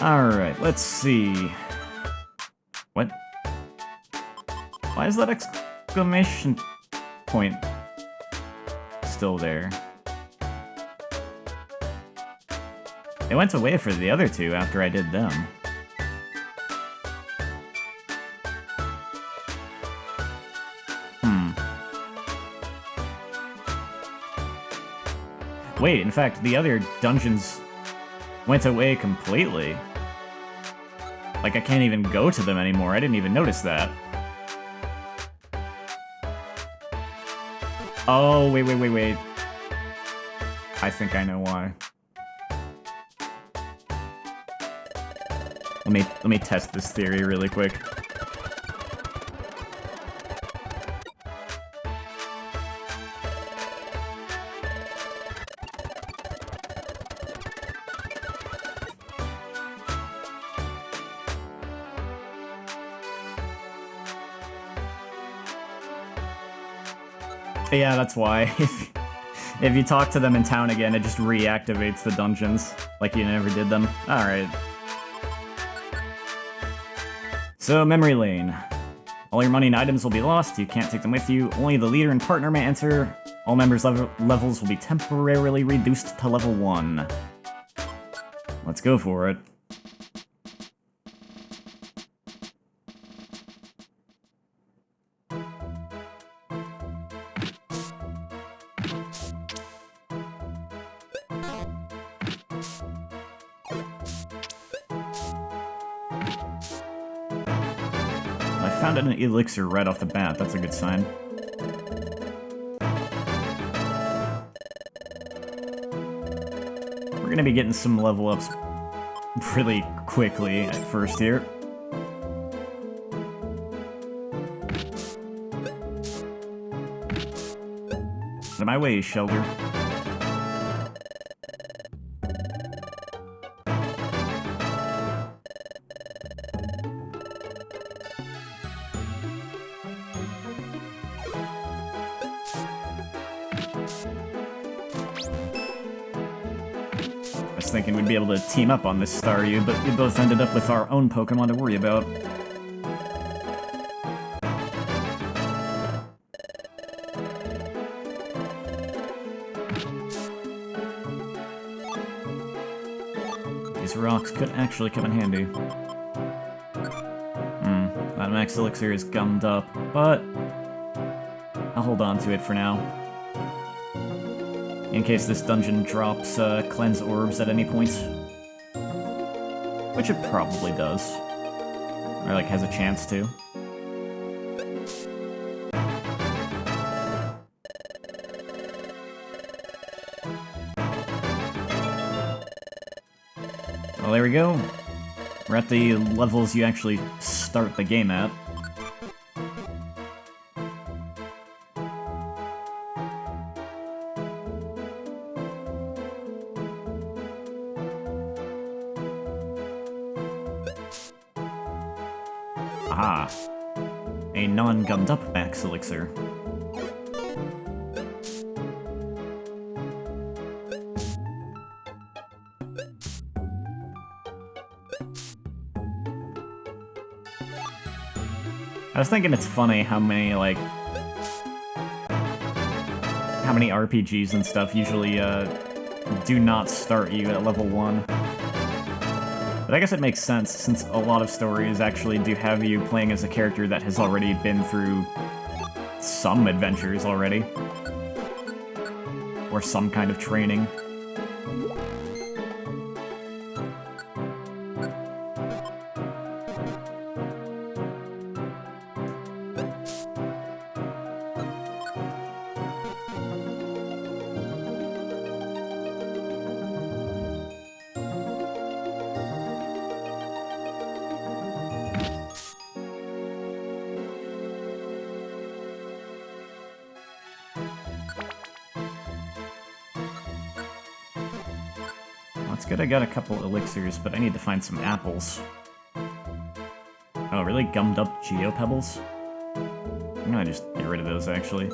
Speaker 1: Alright, let's see. What? Why is that exclamation point still there? It went away for the other two after I did them. Wait, in fact, the other dungeons went away completely. Like, I can't even go to them anymore. I didn't even notice that. Oh, wait. I think I know why. Let me test this theory really quick. Yeah, that's why. If you talk to them in town again, it just reactivates the dungeons, like you never did them. Alright. So, Memory Lane. All your money and items will be lost, you can't take them with you, only the leader and partner may enter. All members' levels will be temporarily reduced to level 1. Let's go for it. found an elixir right off the bat. That's a good sign. We're gonna be getting some level ups really quickly at first here. Out of my way, Shelter. I was thinking we'd be able to team up on this Staryu, but we both ended up with our own Pokemon to worry about. These rocks could actually come in handy. That max elixir is gummed up, but I'll hold on to it for now. In case this dungeon drops cleanse orbs at any point. Which it probably does. Or like has a chance to. Well, there we go. We're at the levels you actually start the game at. Ah, a non-gummed up max elixir. I was thinking it's funny how many, like, how many RPGs and stuff usually, do not start you at level 1. But I guess it makes sense, since a lot of stories actually do have you playing as a character that has already been through some adventures already. Or some kind of training. That's good, I got a couple elixirs, but I need to find some apples. Oh, really? Gummed up Geopebbles? I'm gonna just get rid of those, actually.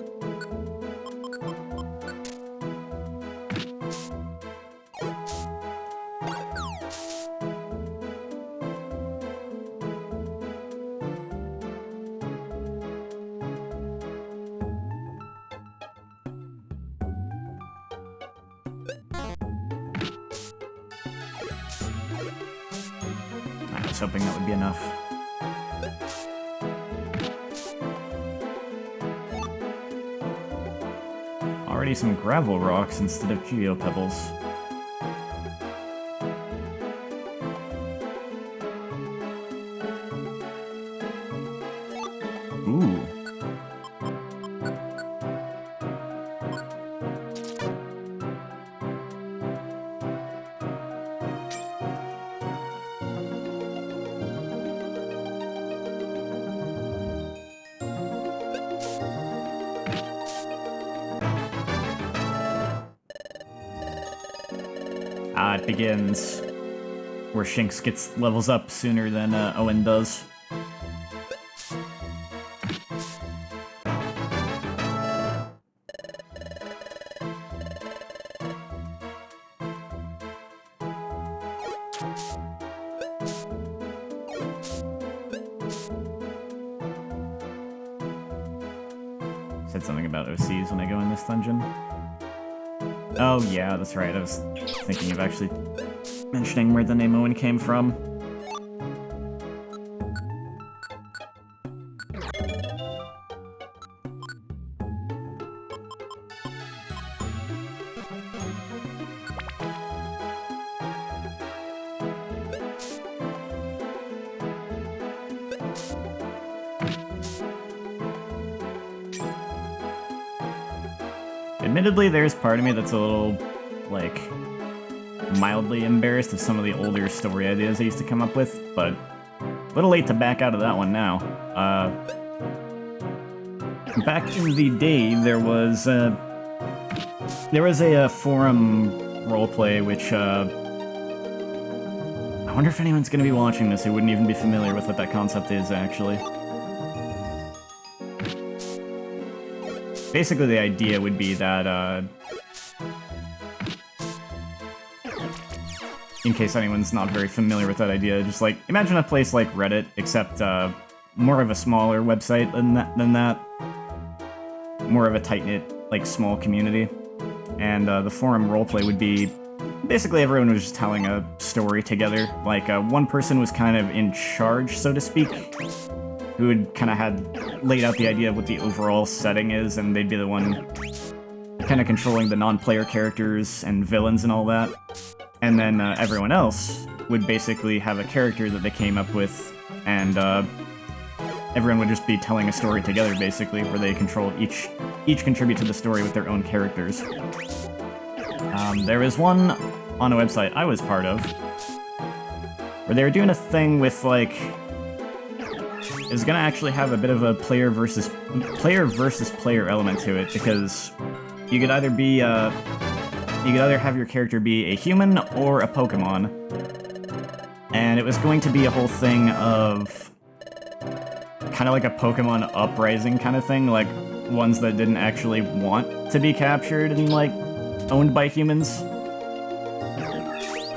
Speaker 1: I was hoping that would be enough. Already some gravel rocks instead of geopebbles. Ooh. It begins where Shinx gets levels up sooner than Owen does. Said something about OCs when I go in this dungeon. Oh yeah, that's right, I was thinking of actually mentioning where the name Owen came from. Admittedly, there's part of me that's a little, like, mildly embarrassed of some of the older story ideas I used to come up with, but a little late to back out of that one now. Back in the day, there was a forum roleplay which, I wonder if anyone's gonna be watching this who wouldn't even be familiar with what that concept is, actually. Basically, the idea would be that, in case anyone's not very familiar with that idea, just like, imagine a place like Reddit, except, more of a smaller website than that. More of a tight-knit, like, small community. And, the forum roleplay would be, basically everyone was just telling a story together. Like, one person was kind of in charge, so to speak, who had kind of laid out the idea of what the overall setting is, and they'd be the one kind of controlling the non-player characters and villains and all that. And then everyone else would basically have a character that they came up with, and everyone would just be telling a story together, basically, where they control each contribute to the story with their own characters. There was one on a website I was part of, where they were doing a thing with, like, it was gonna actually have a bit of a player versus player element to it, because you could either have your character be a human or a Pokemon, and it was going to be a whole thing of kind of like a Pokemon uprising kind of thing, like ones that didn't actually want to be captured and, like, owned by humans.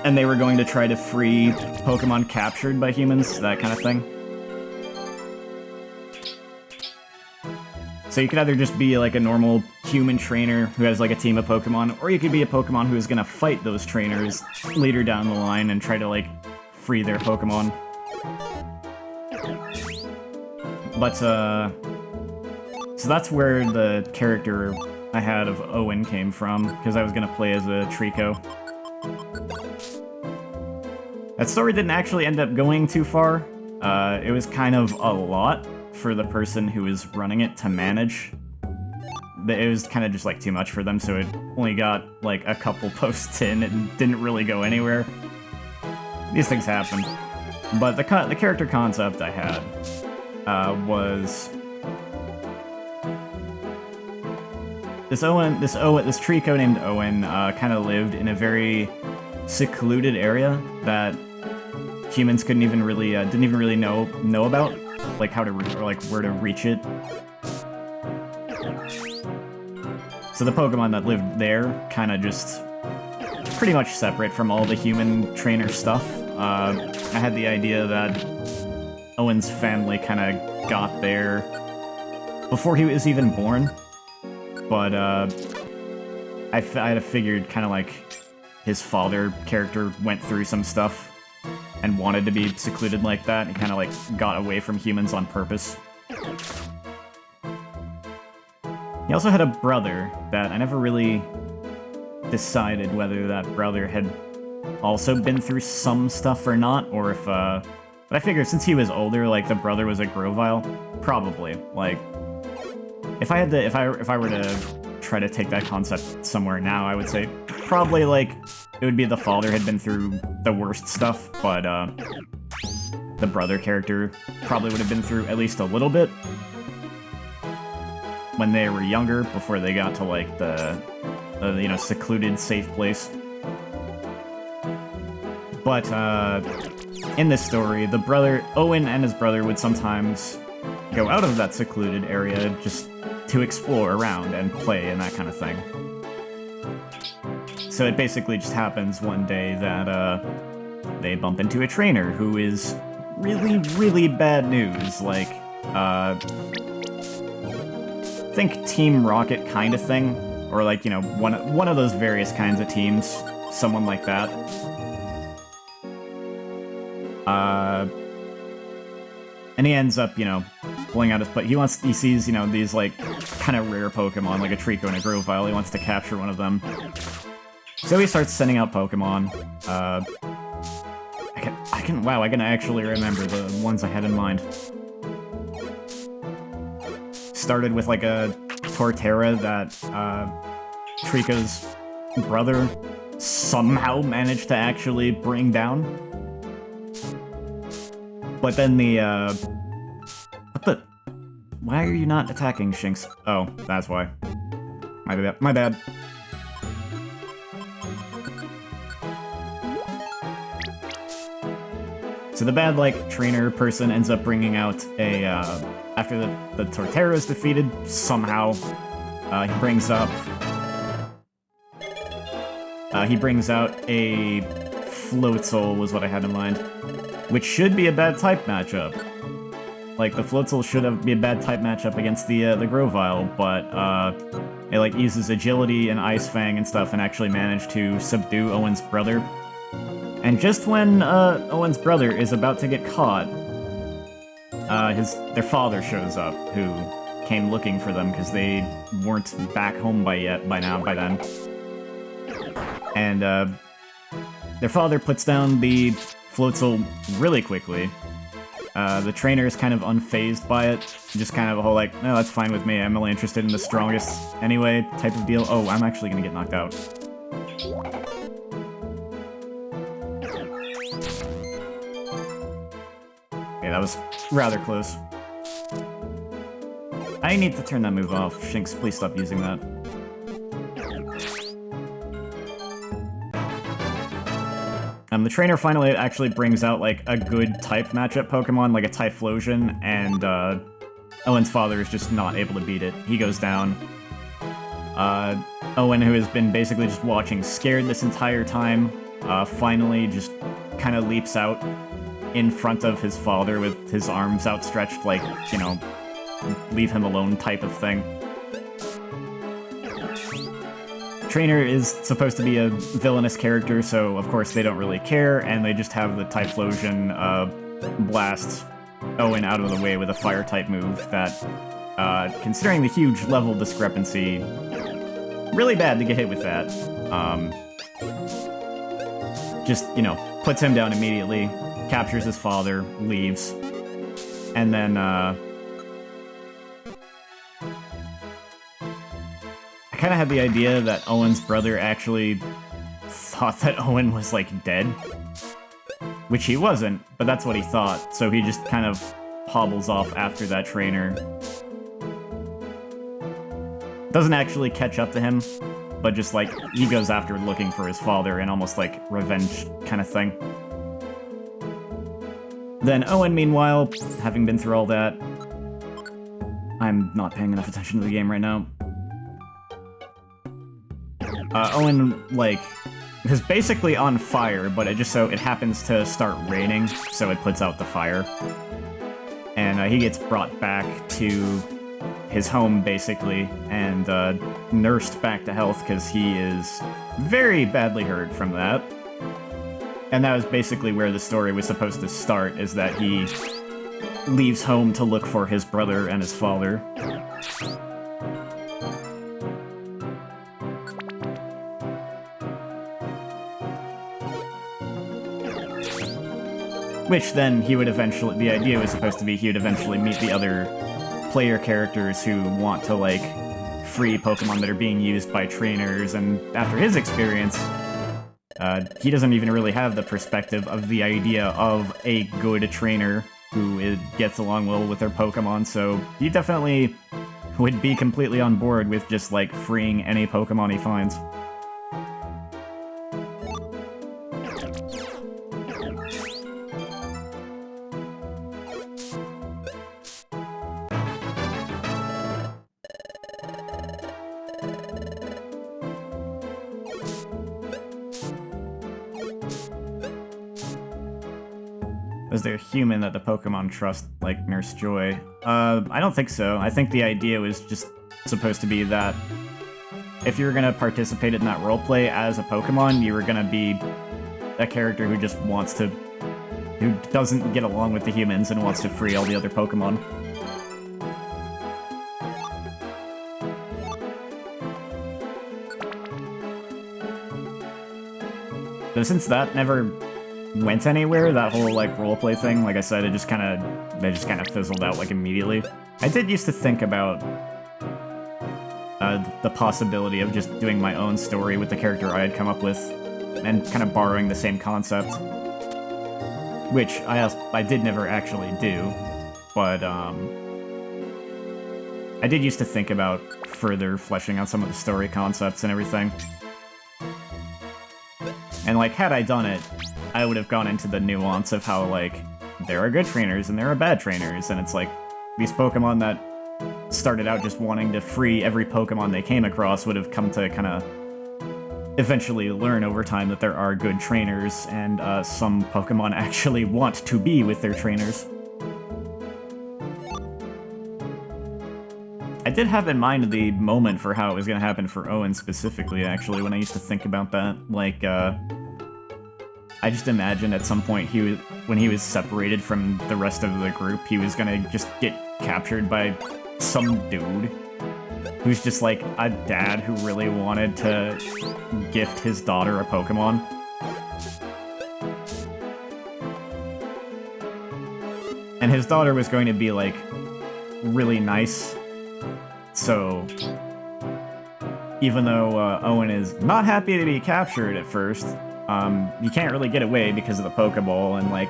Speaker 1: And they were going to try to free Pokemon captured by humans, that kind of thing. So you could either just be like a normal human trainer who has like a team of Pokemon, or you could be a Pokemon who is gonna fight those trainers later down the line and try to, like, free their Pokemon. But, so that's where the character I had of Owen came from, because I was gonna play as a Trico. That story didn't actually end up going too far. It was kind of a lot for the person who was running it to manage. It was kind of just, like, too much for them, so it only got, like, a couple posts in and didn't really go anywhere. These things happen. But the character concept I had was this Trico named Owen kind of lived in a very secluded area that humans couldn't even really didn't even really know about, like how to where to reach it. So the Pokemon that lived there kind of just pretty much separate from all the human trainer stuff. I had the idea that Owen's family kind of got there before he was even born, but I had figured kind of like his father character went through some stuff and wanted to be secluded like that. He kind of like got away from humans on purpose. He also had a brother that I never really decided whether that brother had also been through some stuff or not, or if, but I figured since he was older, like, the brother was a Grovyle, probably. Like, if I were to try to take that concept somewhere now, I would say probably, like, it would be the father had been through the worst stuff, but, the brother character probably would have been through at least a little bit when they were younger, before they got to, like, the you know, secluded, safe place. But, in this story, Owen and his brother would sometimes go out of that secluded area just to explore around and play and that kind of thing. So it basically just happens one day that, they bump into a trainer who is really, really bad news. Like, think Team Rocket kind of thing, or like, you know, one of those various kinds of teams, someone like that. And he ends up, you know, pulling out he sees, you know, these, like, kind of rare Pokemon, like a Trico and a Grovyle. He wants to capture one of them. So he starts sending out Pokemon. I can actually remember the ones I had in mind. Started with, like, a Torterra that, Trico's brother somehow managed to actually bring down. But then the, what the? Why are you not attacking, Shinx? Oh, that's why. My bad. So the bad, like, trainer person ends up bringing out a, after the Torterra is defeated, somehow, he brings out a Floatzel, was what I had in mind, which should be a bad type matchup. Like, the Floatzel should be a bad type matchup against the Grovyle, but, it, like, uses agility and Ice Fang and stuff and actually managed to subdue Owen's brother. And just when Owen's brother is about to get caught, their father shows up, who came looking for them because they weren't back home by then. And their father puts down the Floatzel really quickly. The trainer is kind of unfazed by it, just kind of a whole like, no, that's fine with me, I'm only interested in the strongest anyway type of deal. Oh, I'm actually gonna get knocked out. Okay, that was rather close. I need to turn that move off. Shinx, please stop using that. The trainer finally actually brings out, like, a good type matchup Pokemon, like a Typhlosion, and, Owen's father is just not able to beat it. He goes down. Owen, who has been basically just watching scared this entire time, finally just kind of leaps out in front of his father with his arms outstretched, like, you know, leave him alone type of thing. Trainer is supposed to be a villainous character, so of course they don't really care, and they just have the Typhlosion blast Owen out of the way with a fire-type move that, considering the huge level discrepancy, really bad to get hit with that. Just, you know, puts him down immediately, captures his father, leaves, and then, I kind of had the idea that Owen's brother actually thought that Owen was, like, dead. Which he wasn't, but that's what he thought, so he just kind of hobbles off after that trainer. Doesn't actually catch up to him, but just, like, he goes after looking for his father in almost, like, revenge kind of thing. Then Owen, meanwhile, having been through all that... I'm not paying enough attention to the game right now. Owen, like, is basically on fire, but it happens to start raining, so it puts out the fire. And he gets brought back to his home, basically, and nursed back to health, because he is very badly hurt from that. And that was basically where the story was supposed to start, is that he leaves home to look for his brother and his father. Which then he would eventually, the idea was supposed to be he would eventually meet the other player characters who want to, like, free Pokemon that are being used by trainers, and after his experience, he doesn't even really have the perspective of the idea of a good trainer who gets along well with their Pokemon, so he definitely would be completely on board with just, like, freeing any Pokemon he finds. Is there a human that the Pokemon trust, like Nurse Joy? I don't think so. I think the idea was just supposed to be that if you were gonna participate in that roleplay as a Pokemon, you were gonna be a character who just who doesn't get along with the humans and wants to free all the other Pokemon. So since that never went anywhere, that whole, like, roleplay thing, like I said, they just kind of fizzled out, like, immediately. I did used to think about the possibility of just doing my own story with the character I had come up with, and kind of borrowing the same concept, which I did never actually do, but I did used to think about further fleshing out some of the story concepts and everything. And, like, had I done it, I would have gone into the nuance of how, like, there are good trainers and there are bad trainers, and it's like, these Pokemon that started out just wanting to free every Pokemon they came across would have come to kind of eventually learn over time that there are good trainers, and some Pokemon actually want to be with their trainers. I did have in mind the moment for how it was going to happen for Owen specifically, actually, when I used to think about that. Like, I just imagined at some point when he was separated from the rest of the group, he was going to just get captured by some dude who's just like a dad who really wanted to gift his daughter a Pokemon. And his daughter was going to be, like, really nice. So, even though Owen is not happy to be captured at first, you can't really get away because of the Pokeball, and, like,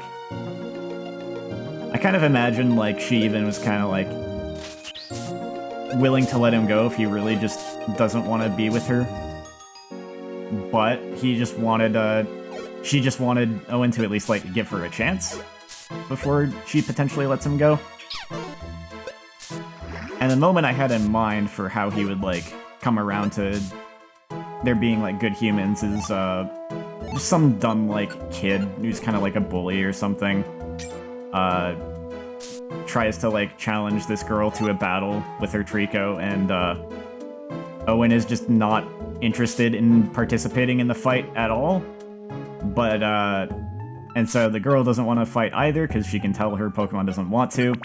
Speaker 1: I kind of imagine, like, she even was kind of, like, willing to let him go if he really just doesn't want to be with her. But he just wanted, she just wanted Owen to at least, like, give her a chance before she potentially lets him go. And the moment I had in mind for how he would, like, come around to there being, like, good humans is, just some dumb, like, kid who's kind of like a bully or something, tries to, like, challenge this girl to a battle with her Trico, and, Owen is just not interested in participating in the fight at all. But, and so the girl doesn't want to fight either, because she can tell her Pokemon doesn't want to.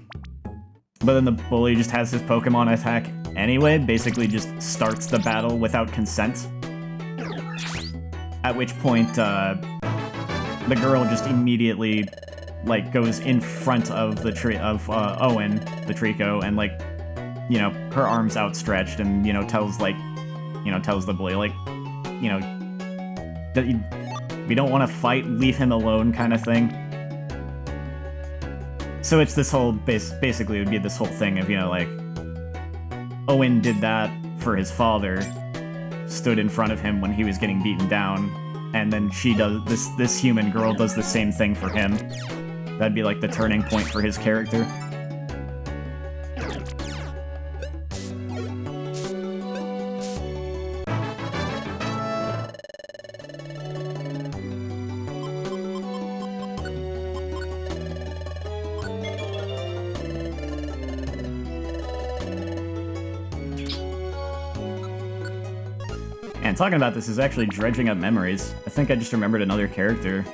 Speaker 1: But then the bully just has his Pokemon attack anyway, basically just starts the battle without consent. At which point, the girl just immediately, like, goes in front of Owen, the Trico, and, like, you know, her arms outstretched, and, you know, tells the bully, like, you know, we don't want to fight, leave him alone, kind of thing. So it's this whole, basically it would be this whole thing of, you know, like, Owen did that for his father, stood in front of him when he was getting beaten down, and then she does, this human girl does the same thing for him. That'd be, like, the turning point for his character. And talking about this is actually dredging up memories. I think I just remembered another character.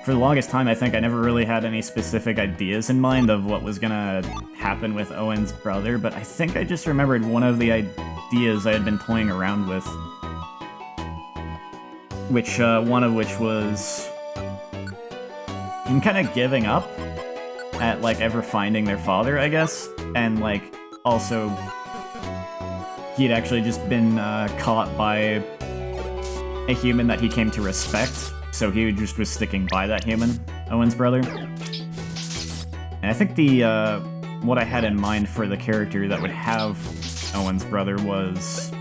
Speaker 1: For the longest time, I think I never really had any specific ideas in mind of what was gonna happen with Owen's brother, but I think I just remembered one of the ideas I had been toying around with. One of which was him kind of giving up at, like, ever finding their father, I guess, and, like, also he'd actually just been caught by a human that he came to respect, so he just was sticking by that human, Owen's brother. And I think what I had in mind for the character that would have Owen's brother was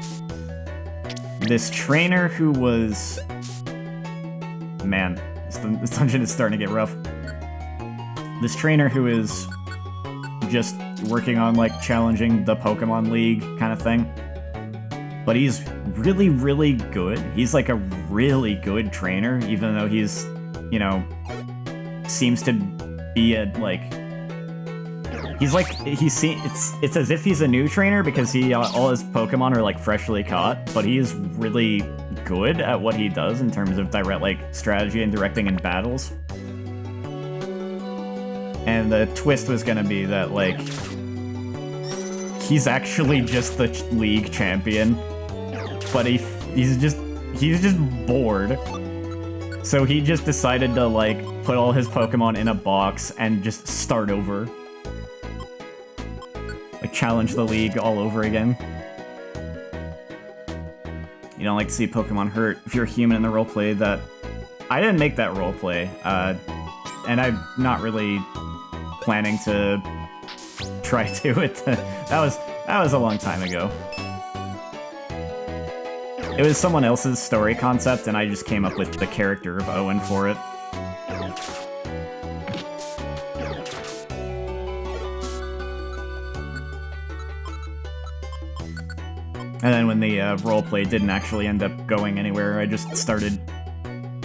Speaker 1: this trainer who was... Man, this dungeon is starting to get rough. This trainer who is just working on, like, challenging the Pokemon League kind of thing. But he's really, really good. He's, like, a really good trainer, even though he's, you know, seems to be a, like... He's, like, it's as if he's a new trainer, because all his Pokemon are, like, freshly caught, but he is really good at what he does in terms of direct, like, strategy and directing in battles. And the twist was gonna be that, like, he's actually just the league champion, but he's just bored. So he just decided to, like, put all his Pokemon in a box and just start over. Like, challenge the league all over again. You don't like to see Pokemon hurt if you're a human in the roleplay. That I didn't make that roleplay, and I'm not really planning to try to it. That was a long time ago. It was someone else's story concept, and I just came up with the character of Owen for it. And then when the roleplay didn't actually end up going anywhere, I just started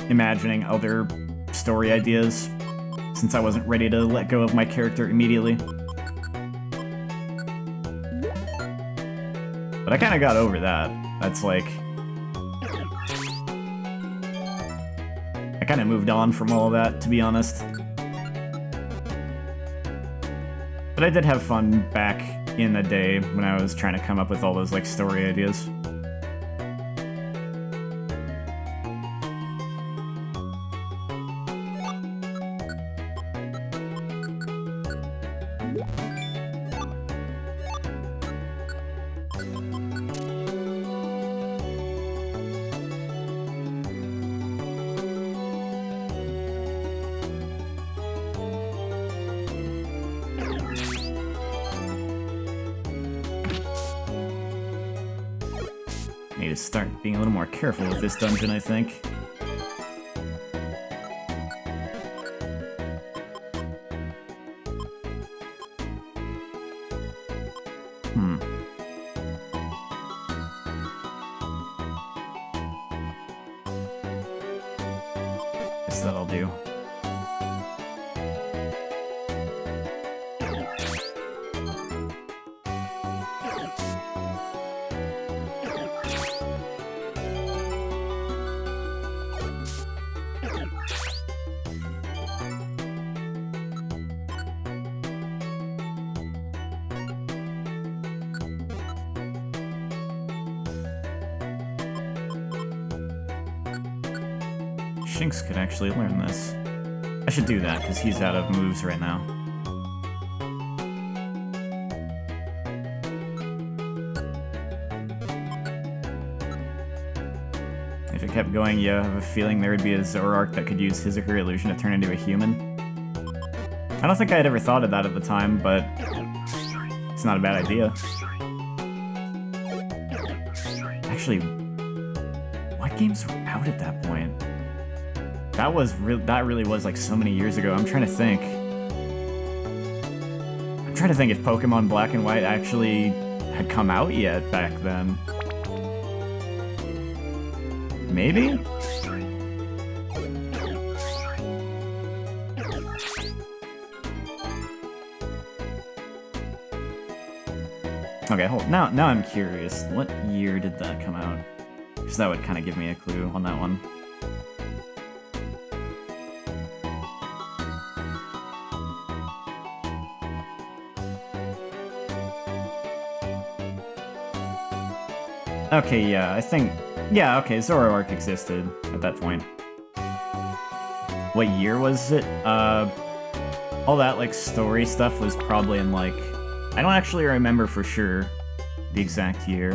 Speaker 1: imagining other story ideas, since I wasn't ready to let go of my character immediately. But I kind of got over that. That's like... I kind of moved on from all of that, to be honest. But I did have fun back in the day when I was trying to come up with all those, like, story ideas. Need to start being a little more careful with this dungeon, I think. Guess that'll do. Shinx could actually learn this. I should do that, because he's out of moves right now. If it kept going, yeah, I have a feeling there would be a Zoroark that could use his or her illusion to turn into a human. I don't think I had ever thought of that at the time, but it's not a bad idea. Actually, what games were out at that point? That really was like so many years ago. I'm trying to think if Pokemon Black and White actually had come out yet back then. Maybe? Okay, hold. Now I'm curious. What year did that come out? Because that would kind of give me a clue on that one. Okay, yeah, I think... Yeah, okay, Zoroark existed at that point. What year was it? All that, like, story stuff was probably in, like... I don't actually remember for sure the exact year.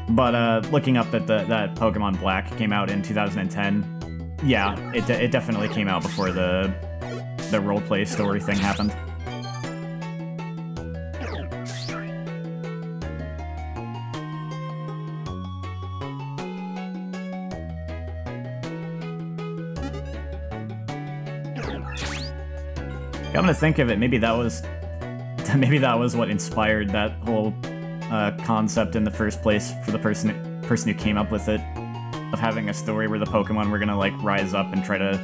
Speaker 1: But, looking up that that Pokemon Black came out in 2010, yeah, it definitely came out before the roleplay story thing happened. I'm gonna think of it. Maybe that was what inspired that whole concept in the first place for the person who came up with it, of having a story where the Pokemon were gonna like rise up and try to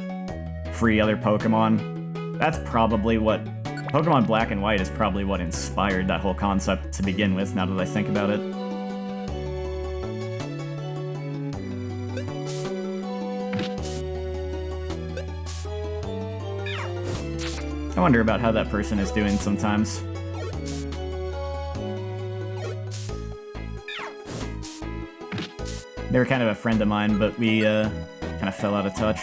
Speaker 1: free other Pokemon. That's probably what Pokemon Black and White is probably what inspired that whole concept to begin with. Now that I think about it. I wonder about how that person is doing sometimes. They were kind of a friend of mine, but we kind of fell out of touch.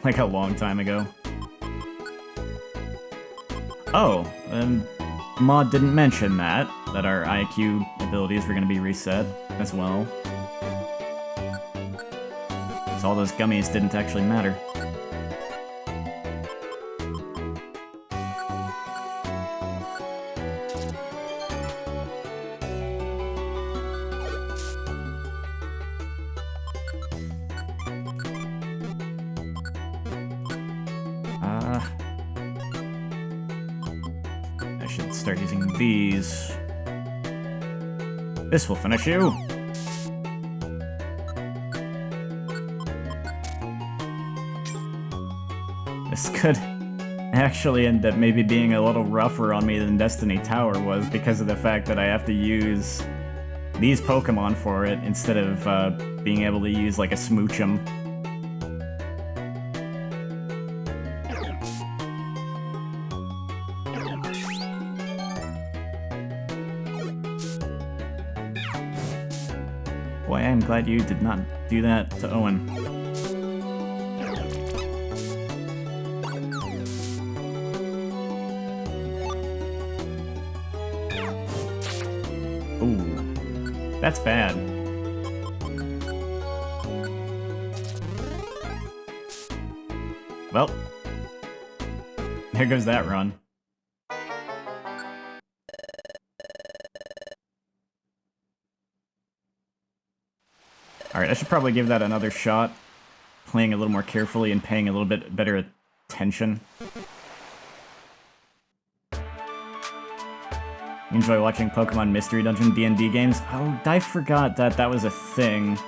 Speaker 1: Like a long time ago. Oh, Mod didn't mention that our IQ abilities were going to be reset as well. So all those gummies didn't actually matter. I should start using these. This will finish you. This could actually end up maybe being a little rougher on me than Destiny Tower was because of the fact that I have to use these Pokemon for it instead of being able to use like a Smoochum. Boy, I'm glad you did not do that to Owen. Ooh, that's bad. Well, there goes that run. Alright, I should probably give that another shot, playing a little more carefully and paying a little bit better attention. Enjoy watching Pokemon Mystery Dungeon D&D games? Oh, I forgot that that was a thing.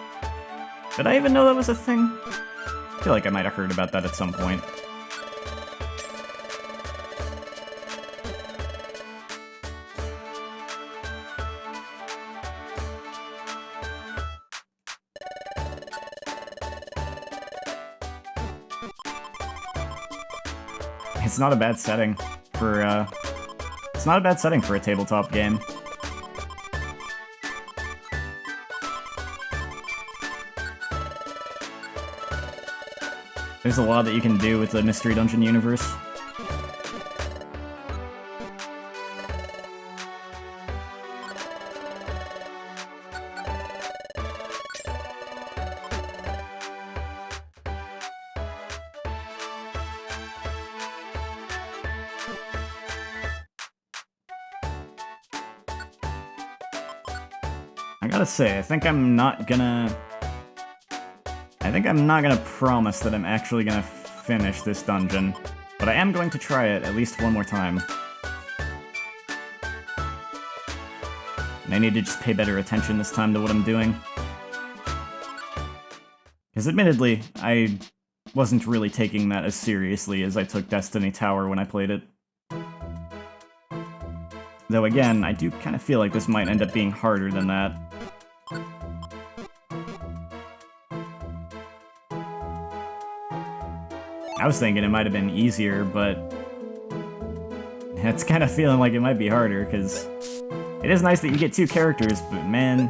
Speaker 1: Did I even know that was a thing? I feel like I might have heard about that at some point. It's not a bad setting for, it's not a bad setting for a tabletop game. There's a lot that you can do with the Mystery Dungeon universe. I gotta say, I think I'm not gonna promise that I'm actually gonna finish this dungeon, but I am going to try it at least one more time. And I need to just pay better attention this time to what I'm doing. Because admittedly, I wasn't really taking that as seriously as I took Destiny Tower when I played it. Though again, I do kind of feel like this might end up being harder than that. I was thinking it might have been easier, but it's kind of feeling like it might be harder, because it is nice that you get two characters, but man,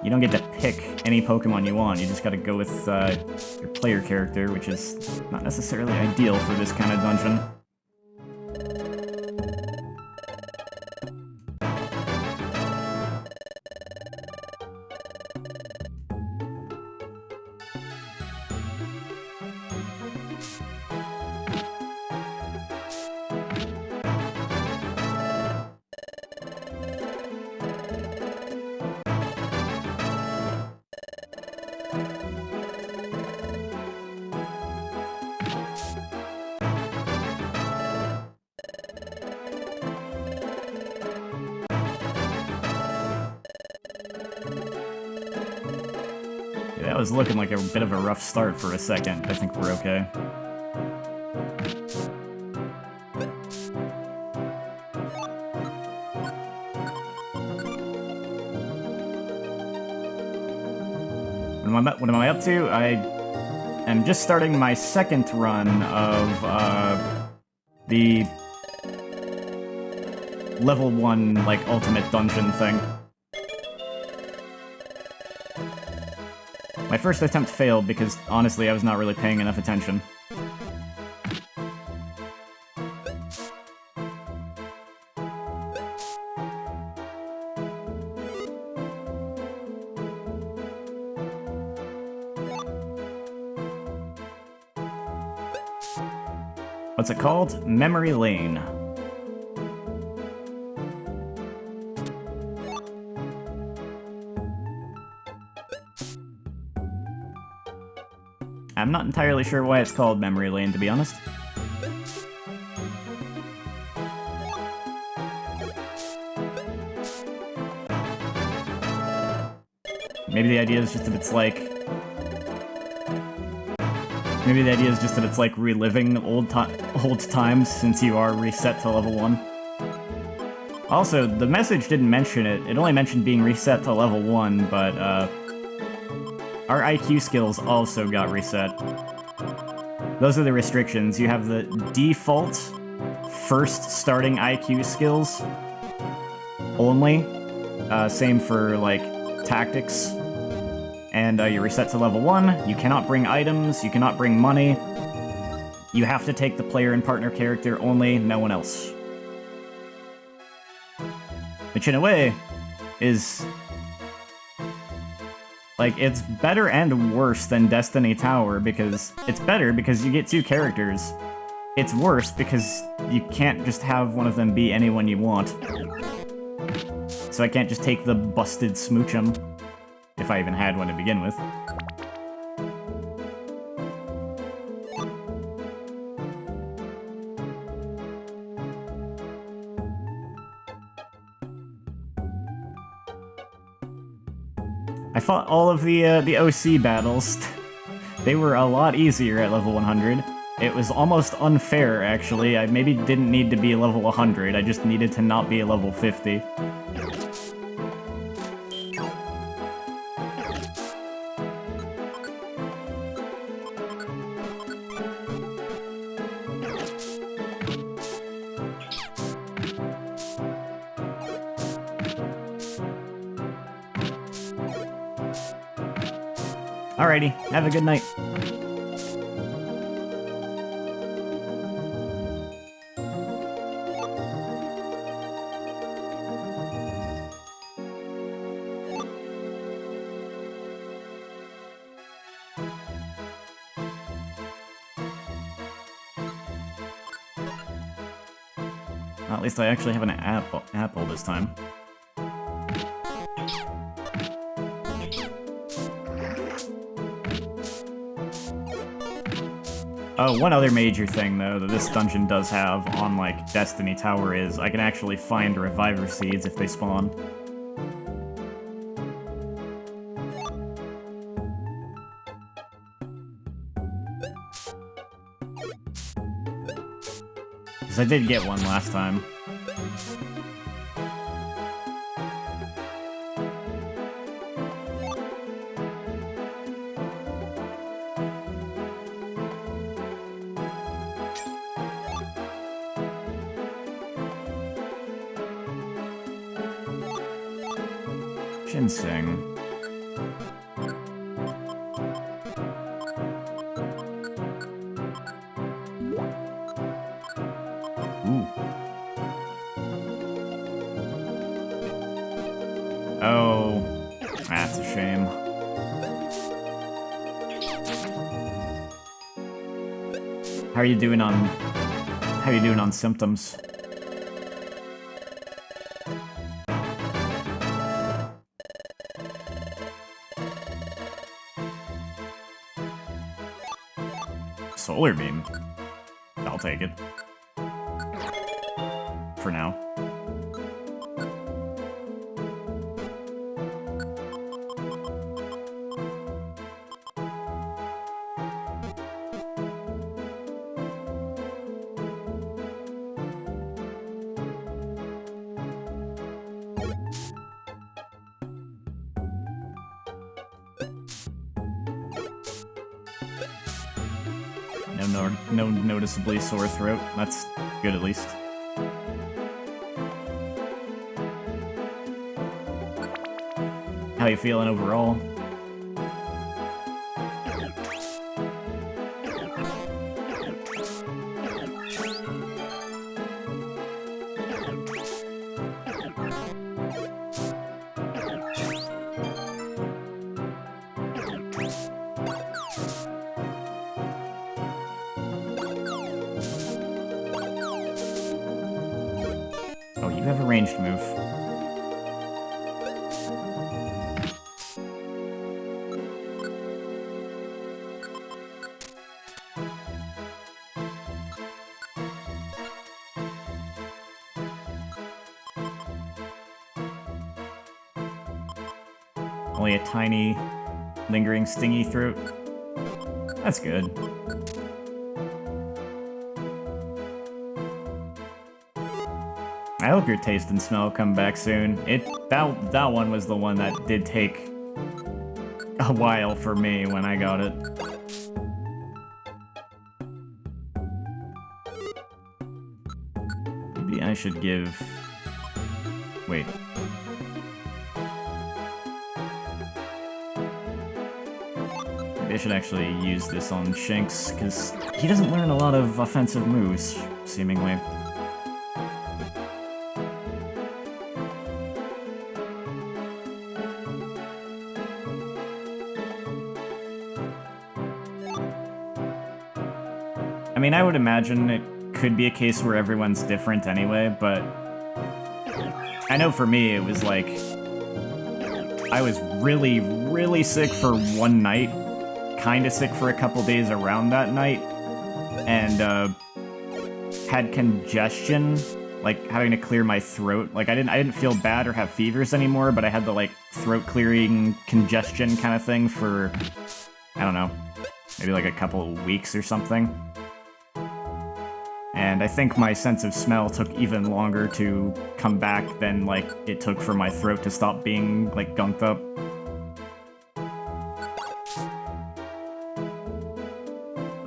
Speaker 1: you don't get to pick any Pokemon you want. You just gotta go with your player character, which is not necessarily ideal for this kind of dungeon. That was looking like a bit of a rough start for a second. I think we're okay. What am I up to? I am just starting my second run of the level 1, like, ultimate dungeon thing. My first attempt failed because, honestly, I was not really paying enough attention. What's it called? Memory Lane. I'm not entirely sure why it's called Memory Lane, to be honest. Maybe the idea is just that it's like... Maybe the idea is just that it's like reliving old times since you are reset to level 1. Also, the message didn't mention it. It only mentioned being reset to level 1, but our IQ skills also got reset. Those are the restrictions. You have the default first starting IQ skills only. Same for, like, tactics. And you're reset to level 1. You cannot bring items. You cannot bring money. You have to take the player and partner character only, no one else. Which, in a way, is... like, it's better and worse than Destiny Tower, because... It's better because you get 2 characters. It's worse because you can't just have one of them be anyone you want. So I can't just take the busted Smoochum. If I even had one to begin with. I fought all of the OC battles. They were a lot easier at level 100. It was almost unfair, actually. I maybe didn't need to be level 100, I just needed to not be level 50. Alrighty, have a good night. Well, at least I actually have an apple this time. Oh, one other major thing, though, that this dungeon does have on, like, Destiny Tower is I can actually find Reviver Seeds if they spawn. Because I did get one last time. Ginseng. Ooh. Oh, that's a shame. How are you doing on symptoms? Solar Beam. I'll take it. For now. No noticeably sore throat. That's good, at least. How you feeling overall? You have a ranged move. Only a tiny, lingering, stingy throat. That's good. I hope your taste and smell come back soon. That one was the one that did take a while for me when I got it. Maybe I should give... Wait. Maybe I should actually use this on Shinx, because he doesn't learn a lot of offensive moves, seemingly. I mean, I would imagine it could be a case where everyone's different anyway, but I know for me it was like I was really, really sick for one night, kinda sick for a couple days around that night, and had congestion, like having to clear my throat. Like I didn't feel bad or have fevers anymore, but I had the like throat clearing congestion kind of thing for, I don't know, maybe like a couple of weeks or something. And I think my sense of smell took even longer to come back than, like, it took for my throat to stop being, like, gunked up.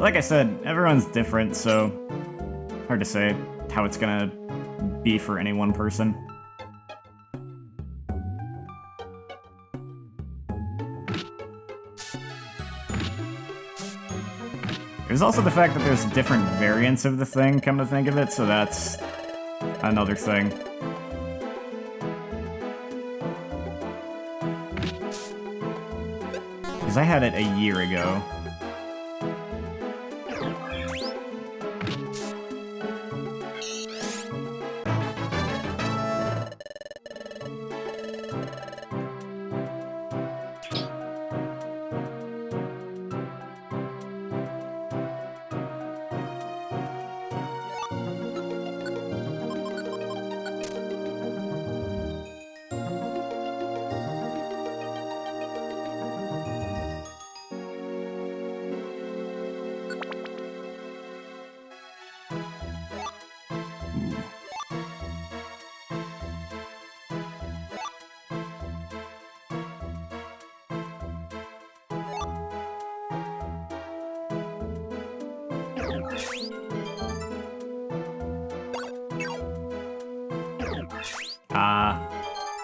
Speaker 1: Like I said, everyone's different, so hard to say how it's gonna be for any one person. There's also the fact that there's different variants of the thing, come to think of it, so that's another thing. Because I had it a year ago.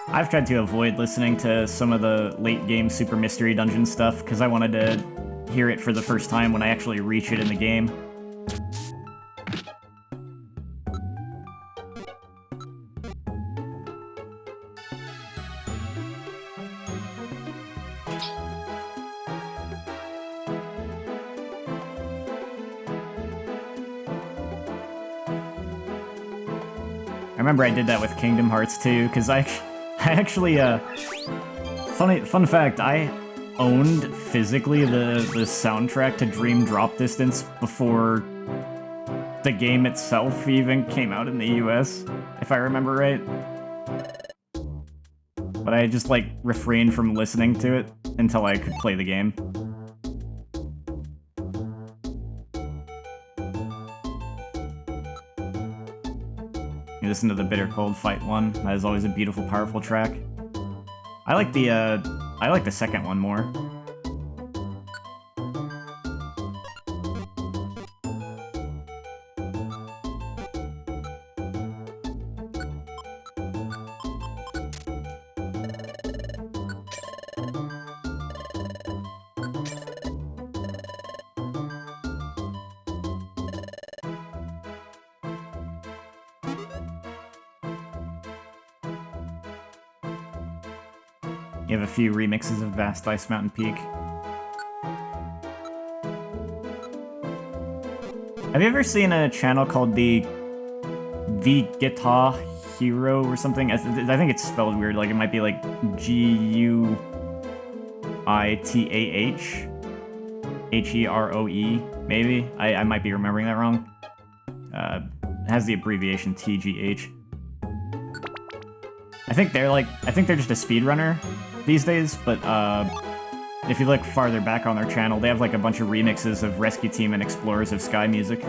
Speaker 1: I've tried to avoid listening to some of the late game Super Mystery Dungeon stuff because I wanted to hear it for the first time when I actually reach it in the game. I remember I did that with Kingdom Hearts too, because I actually, fun fact, I owned physically the soundtrack to Dream Drop Distance before the game itself even came out in the US, if I remember right. But I just, like, refrained from listening to it until I could play the game. You listen to the Bitter Cold Fight one. That is always a beautiful, powerful track. I like the second one more. You have a few remixes of Vast Ice Mountain Peak. Have you ever seen a channel called the Guitar Hero or something. I think it's spelled weird. Like, it might be like Guitah Heroe, maybe? I might be remembering that wrong. It has the abbreviation TGH. I think they're just a speedrunner these days, but if you look farther back on their channel, they have like a bunch of remixes of Rescue Team and Explorers of Sky music.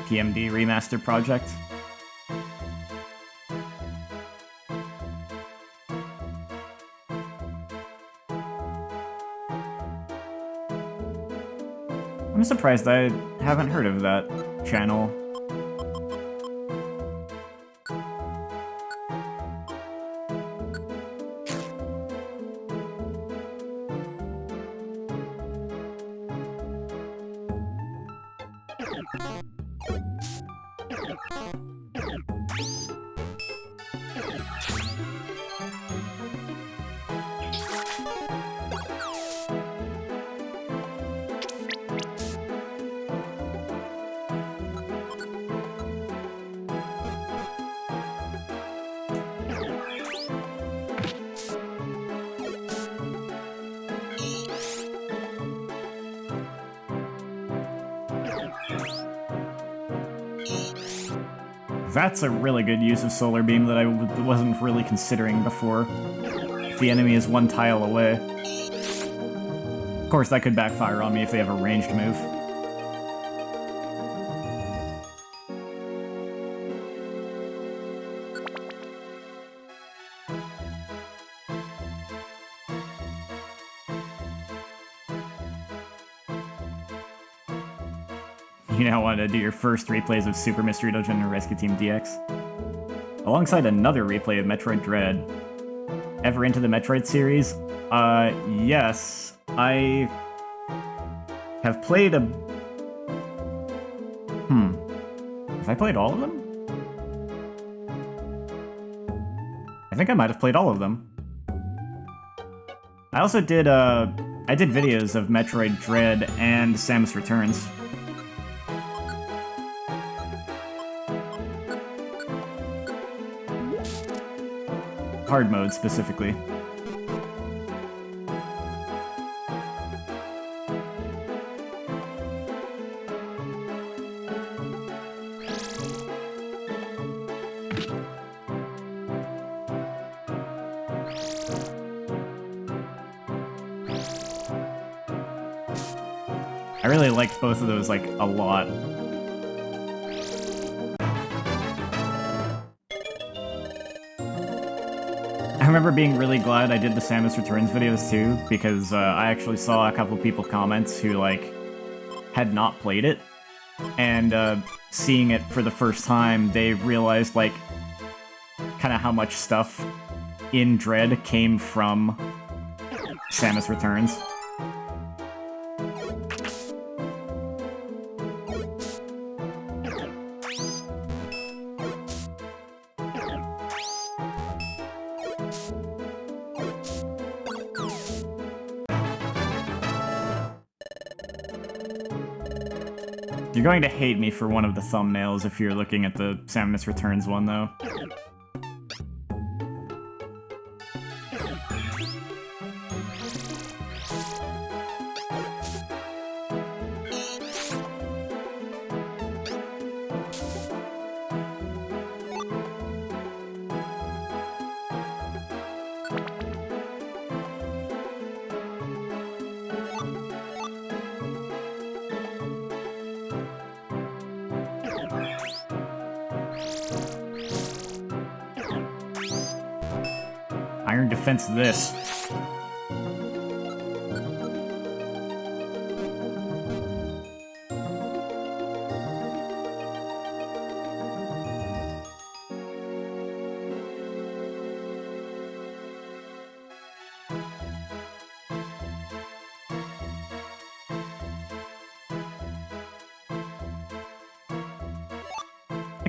Speaker 1: PMD remaster project. I'm surprised I haven't heard of that channel. That's a really good use of Solar Beam that I wasn't really considering before. If the enemy is one tile away. Of course, that could backfire on me if they have a ranged move. You now want to do your first replays of Super Mystery Dungeon and Rescue Team DX. Alongside another replay of Metroid Dread. Ever into the Metroid series? Yes. I have played a... Have I played all of them? I think I might have played all of them. I also did, I did videos of Metroid Dread and Samus Returns. Hard mode, specifically. I really liked both of those, like, a lot. I remember being really glad I did the Samus Returns videos too, because I actually saw a couple people comments who, like, had not played it, and seeing it for the first time, they realized, like, kind of how much stuff in Dread came from Samus Returns. You're going to hate me for one of the thumbnails if you're looking at the Samus Returns one, though. Iron Defense this.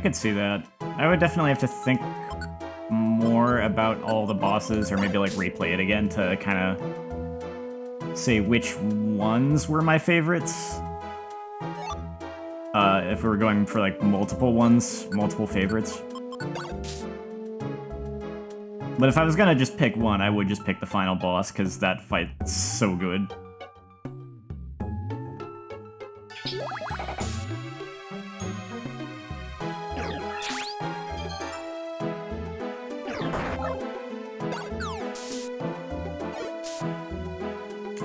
Speaker 1: could see that. I would definitely have to think more about all the bosses, or maybe like replay it again to kind of say which ones were my favorites. If we were going for like multiple ones, multiple favorites. But if I was gonna just pick one, I would just pick the final boss, because that fight's so good.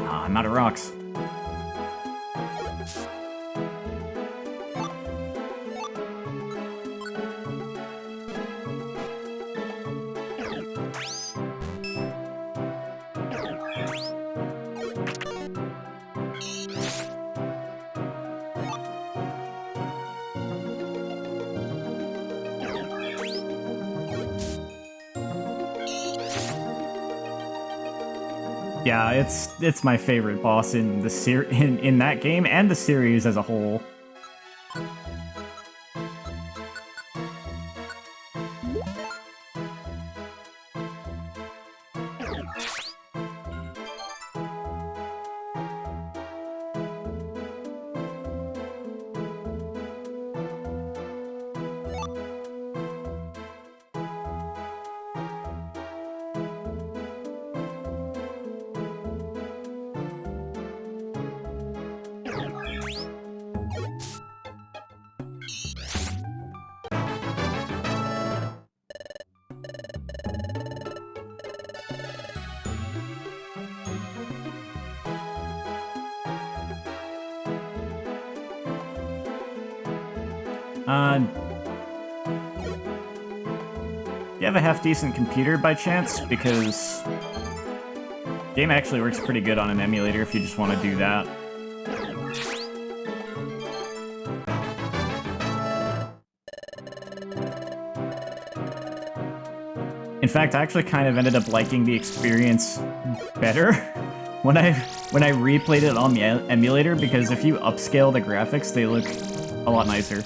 Speaker 1: Ah, I'm out of rocks. Yeah, it's my favorite boss in the in that game and the series as a whole. Do you have a half-decent computer by chance? Because game actually works pretty good on an emulator if you just want to do that. In fact, I actually kind of ended up liking the experience better when I replayed it on the emulator, because if you upscale the graphics, they look a lot nicer.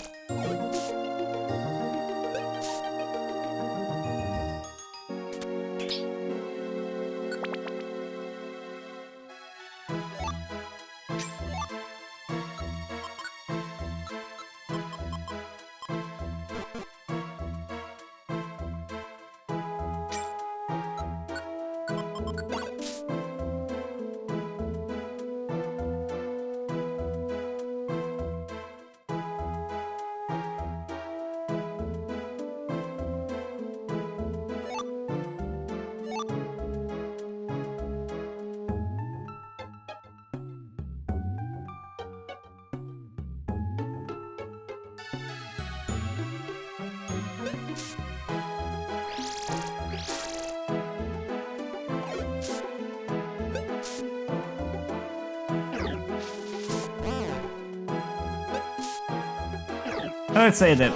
Speaker 1: I would say that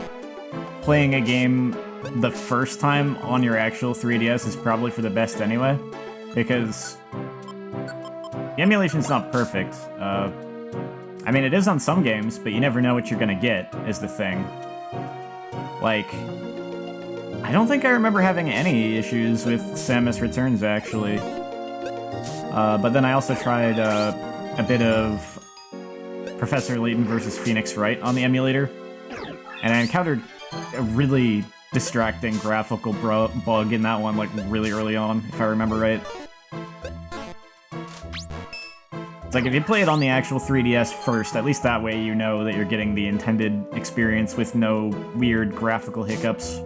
Speaker 1: playing a game the first time on your actual 3DS is probably for the best anyway, because the emulation's not perfect. I mean, it is on some games, but you never know what you're gonna get, is the thing. Like, I don't think I remember having any issues with Samus Returns, actually. But then I also tried a bit of Professor Layton vs. Phoenix Wright on the emulator, and I encountered a really distracting graphical bug in that one, like, really early on, if I remember right. It's like, if you play it on the actual 3DS first, at least that way you know that you're getting the intended experience with no weird graphical hiccups.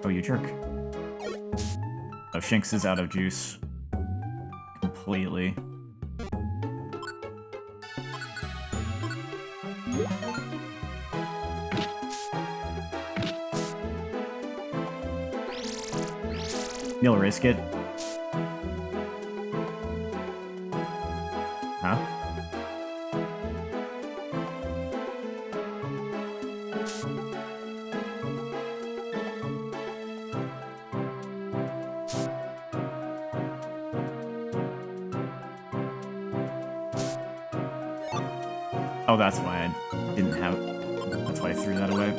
Speaker 1: Oh, you jerk. Oh, Shinx is out of juice. Completely. You'll risk it. Huh? Oh, that's why I didn't have... That's why I threw that away.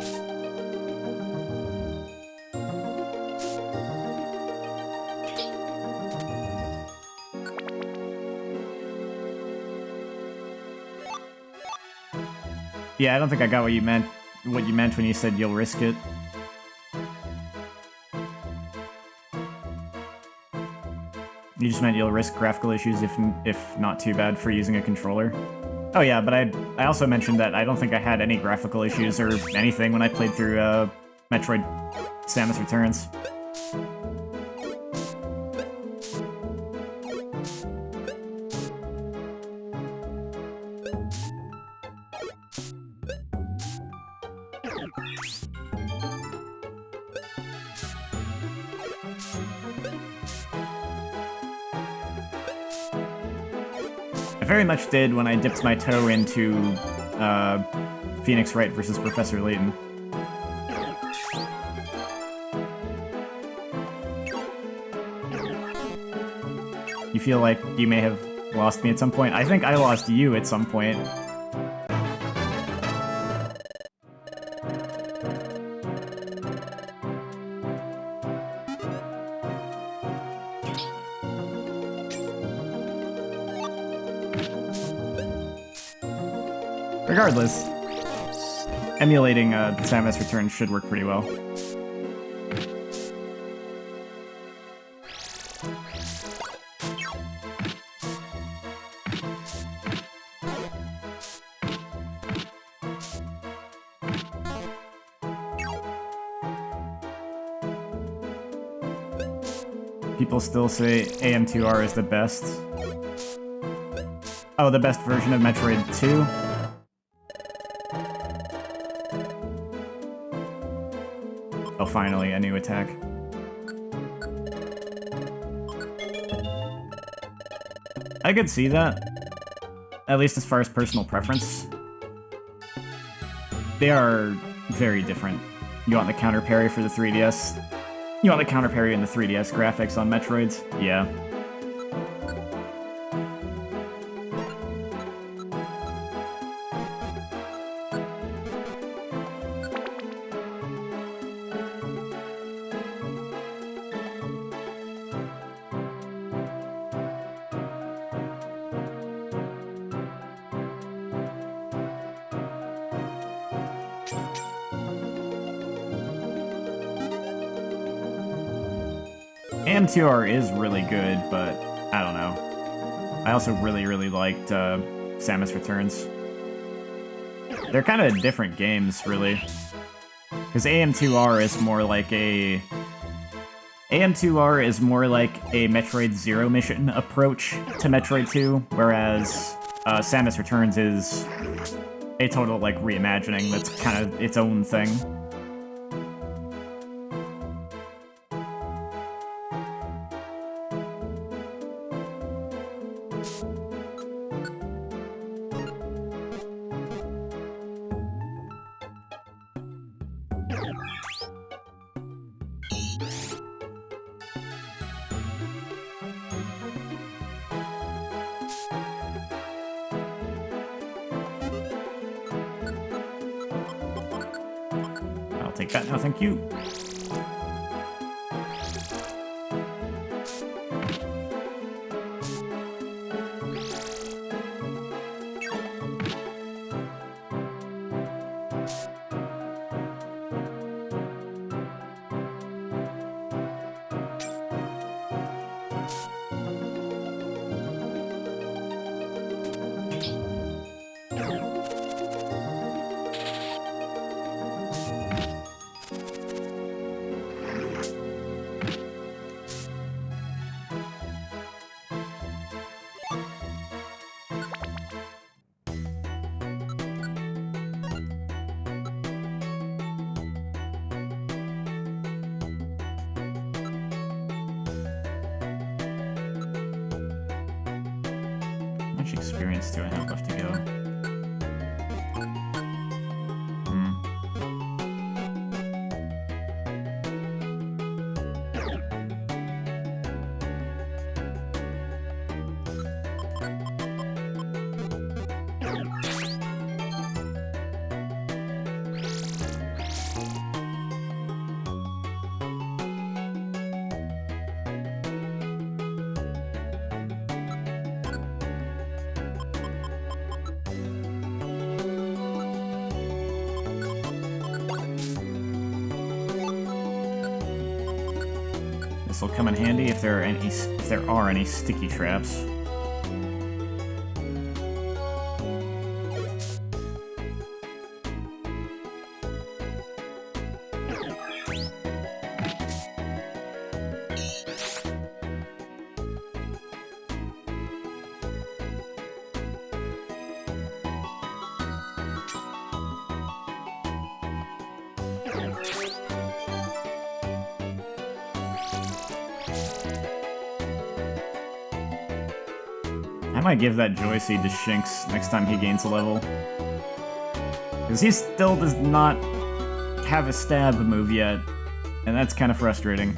Speaker 1: Yeah, I don't think I got what you meant when you said you'll risk it. You just meant you'll risk graphical issues if not too bad for using a controller. Oh yeah, but I also mentioned that I don't think I had any graphical issues or anything when I played through Metroid Samus Returns. Very much did when I dipped my toe into Phoenix Wright versus Professor Layton. You feel like you may have lost me at some point? I think I lost you at some point. Regardless, emulating Samus Returns should work pretty well. People still say AM2R is the best. Oh, the best version of Metroid 2? Oh, finally, a new attack. I could see that. At least as far as personal preference. They are very different. You want the counter parry for the 3DS? You want the counter parry in the 3DS graphics on Metroids? Yeah. AM2R is really good, but I don't know. I also really liked Samus Returns. They're kind of different games, really. Because AM2R is more like a Metroid Zero Mission approach to Metroid 2, whereas Samus Returns is a total like reimagining that's kind of its own thing. Take that now, thank you. How much experience do I have left to go? This will come in handy if there are any sticky traps. I might give that Joy Seed to Shinx next time he gains a level. Because he still does not have a stab move yet, and that's kind of frustrating.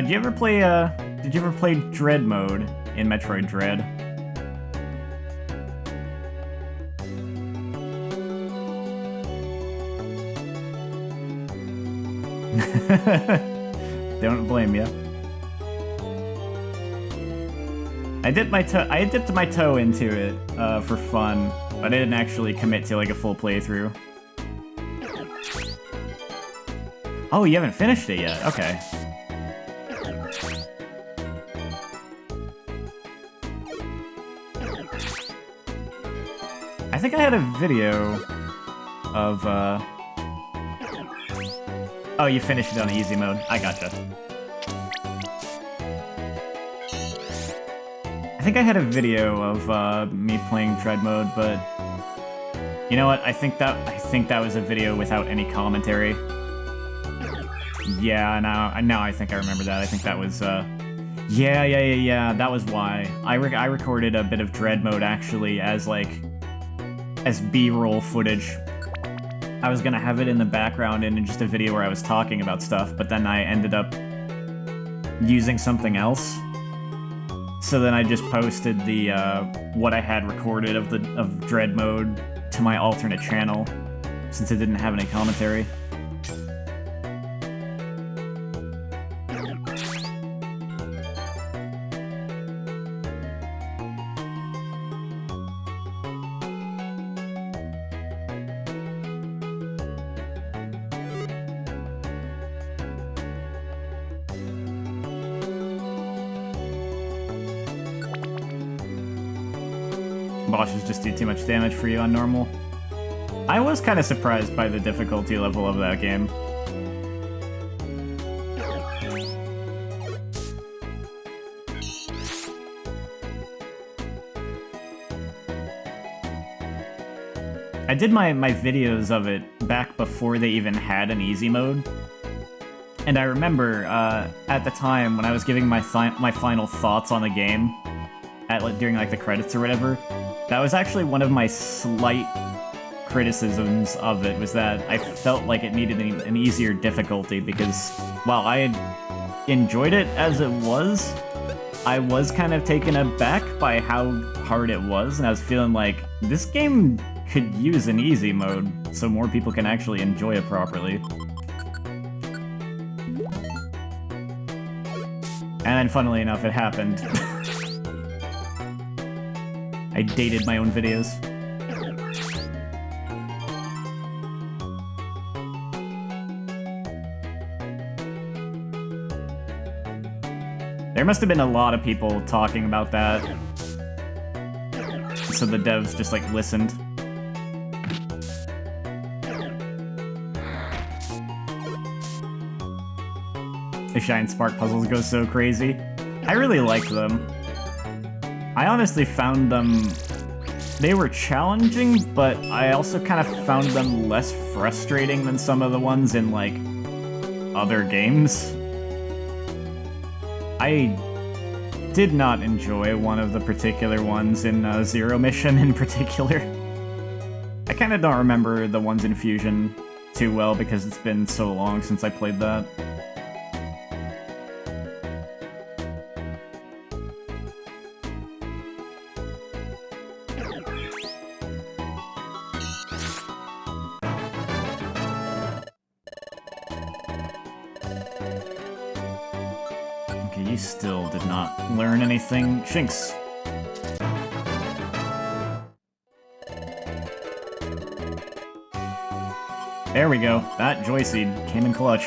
Speaker 1: Did you ever play Dread mode in Metroid Dread? Don't blame you. I dipped my toe into it for fun, but I didn't actually commit to like a full playthrough. Oh, you haven't finished it yet? Okay. I think I had a video of, Oh, you finished it on easy mode. I gotcha. I think I had a video of, me playing Dread mode, but... You know what? I think that was a video without any commentary. Yeah, now I think I remember that. I think that was, Yeah, that was why. I recorded a bit of Dread mode, actually, as, like... as B-roll footage. I was gonna have it in the background in just a video where I was talking about stuff, but then I ended up using something else. So then I just posted the what I had recorded of Dread mode to my alternate channel, since it didn't have any commentary. Bosses just do too much damage for you on normal. I was kind of surprised by the difficulty level of that game. I did my videos of it back before they even had an easy mode. And I remember, at the time, when I was giving my final thoughts on the game, during like the credits or whatever, that was actually one of my slight criticisms of it, was that I felt like it needed an easier difficulty, because while I had enjoyed it as it was, I was kind of taken aback by how hard it was, and I was feeling like this game could use an easy mode so more people can actually enjoy it properly. And then, funnily enough, it happened. I dated my own videos. There must have been a lot of people talking about that. So the devs just, like, listened. The Shine Spark puzzles go so crazy. I really liked them. I honestly found them... They were challenging, but I also kind of found them less frustrating than some of the ones in, like, other games. I did not enjoy one of the particular ones in Zero Mission in particular. I kind of don't remember the ones in Fusion too well because it's been so long since I played that. Okay, you still did not learn anything. Shinx. There we go. That Joy Seed came in clutch.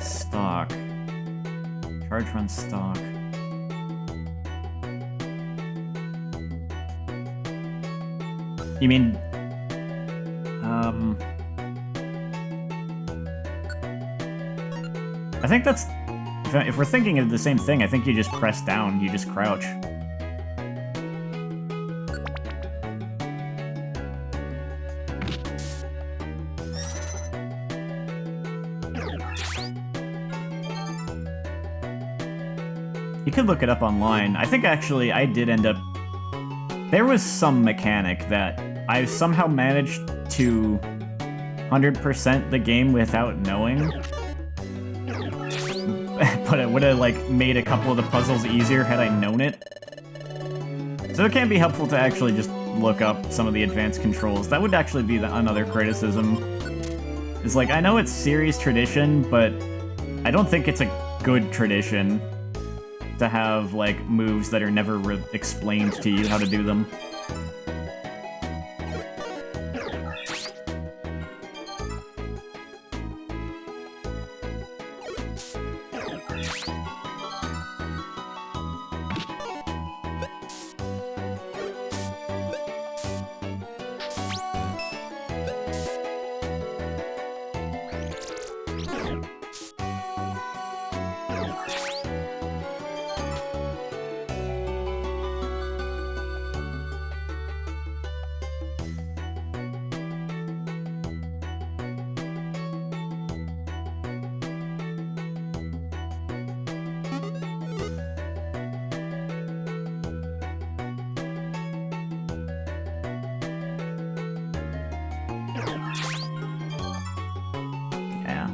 Speaker 1: Stock. Charge run stock. You mean... I think that's... If we're thinking of the same thing, I think you just press down, you just crouch. You could look it up online. I think actually I did end up... There was some mechanic that I somehow managed to 100% the game without knowing. But it would have, like, made a couple of the puzzles easier had I known it. So it can be helpful to actually just look up some of the advanced controls. That would actually be another criticism. It's like, I know it's series tradition, but I don't think it's a good tradition to have, like, moves that are never explained to you how to do them.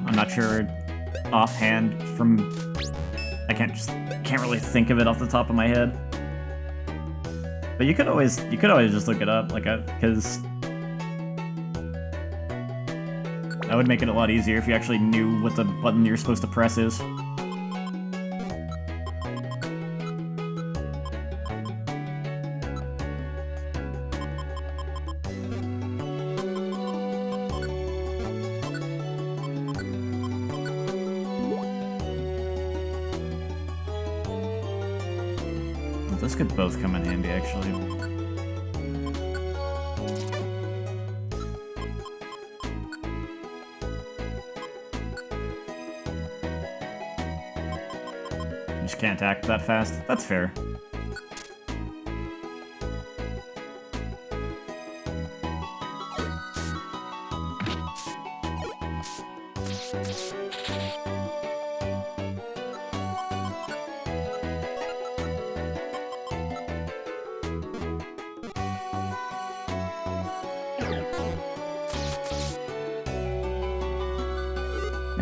Speaker 1: I'm not sure offhand from... I can't really think of it off the top of my head. But you could always just look it up, like, because that would make it a lot easier if you actually knew what the button you're supposed to press is. Those could both come in handy, actually. Just can't act that fast. That's fair.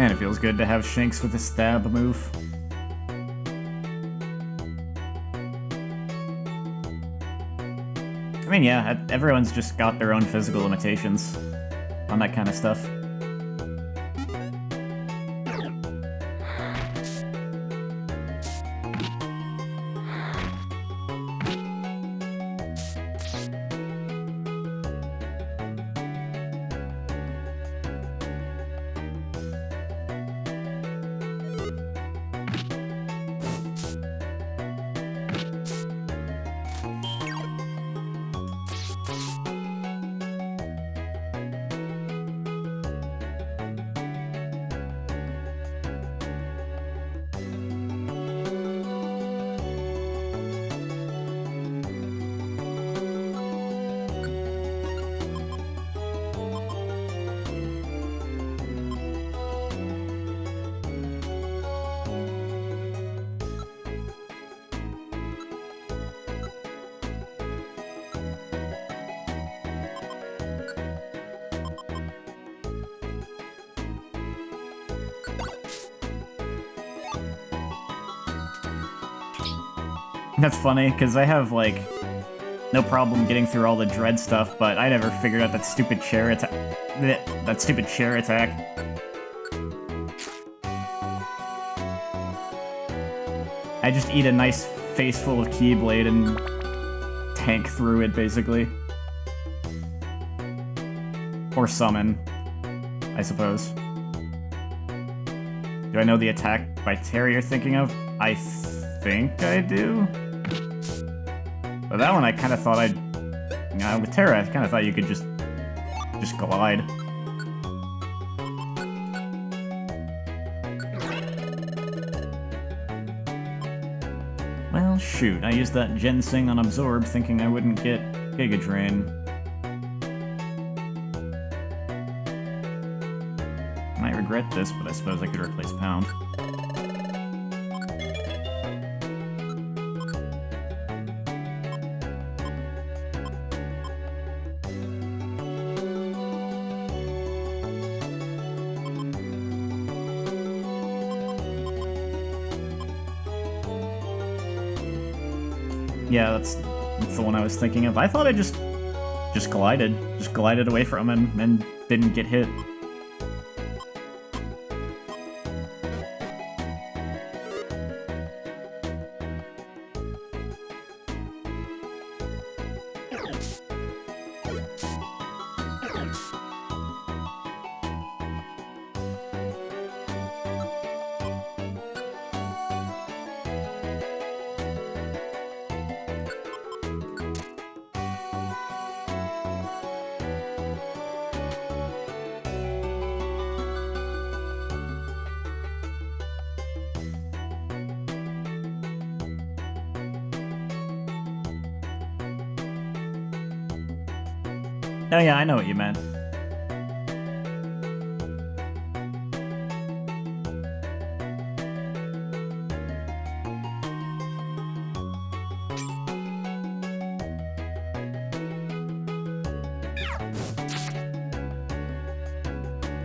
Speaker 1: And it feels good to have Shinx with a stab move. I mean, yeah, everyone's just got their own physical limitations on that kind of stuff. That's funny, because I have, like, no problem getting through all the dread stuff, but I never figured out that stupid chair attack. That stupid chair attack. I just eat a nice face full of Keyblade and tank through it, basically. Or summon, I suppose. Do I know the attack by Terry you're thinking of? I think I do. But that one I kind of thought I'd... with Terra, I kind of thought you could just glide. Well, shoot, I used that Ginseng on Absorb thinking I wouldn't get Giga Drain. Might regret this, but I suppose I could replace Pound. Yeah, that's the one I was thinking of. I thought I just glided away from him and didn't get hit. Oh yeah, I know what you meant.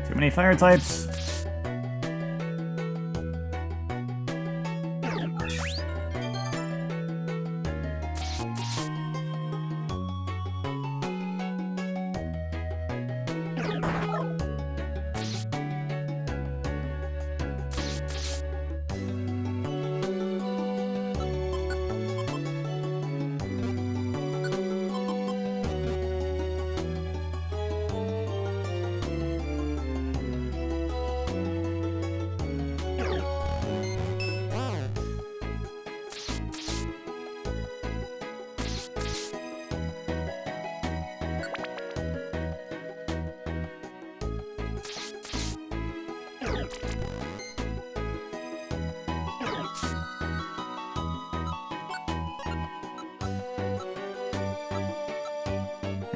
Speaker 1: Too many fire types.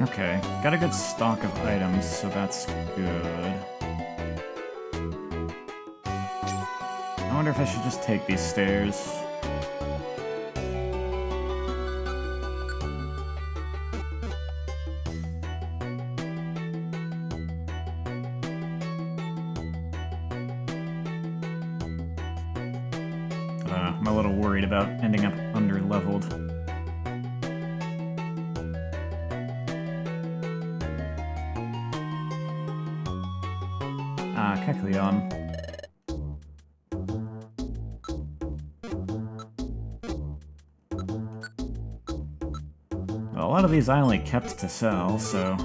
Speaker 1: Okay, got a good stock of items, so that's good. I wonder if I should just take these stairs. I'm a little worried about ending up under-leveled. Kecleon. Well, a lot of these I only kept to sell, so...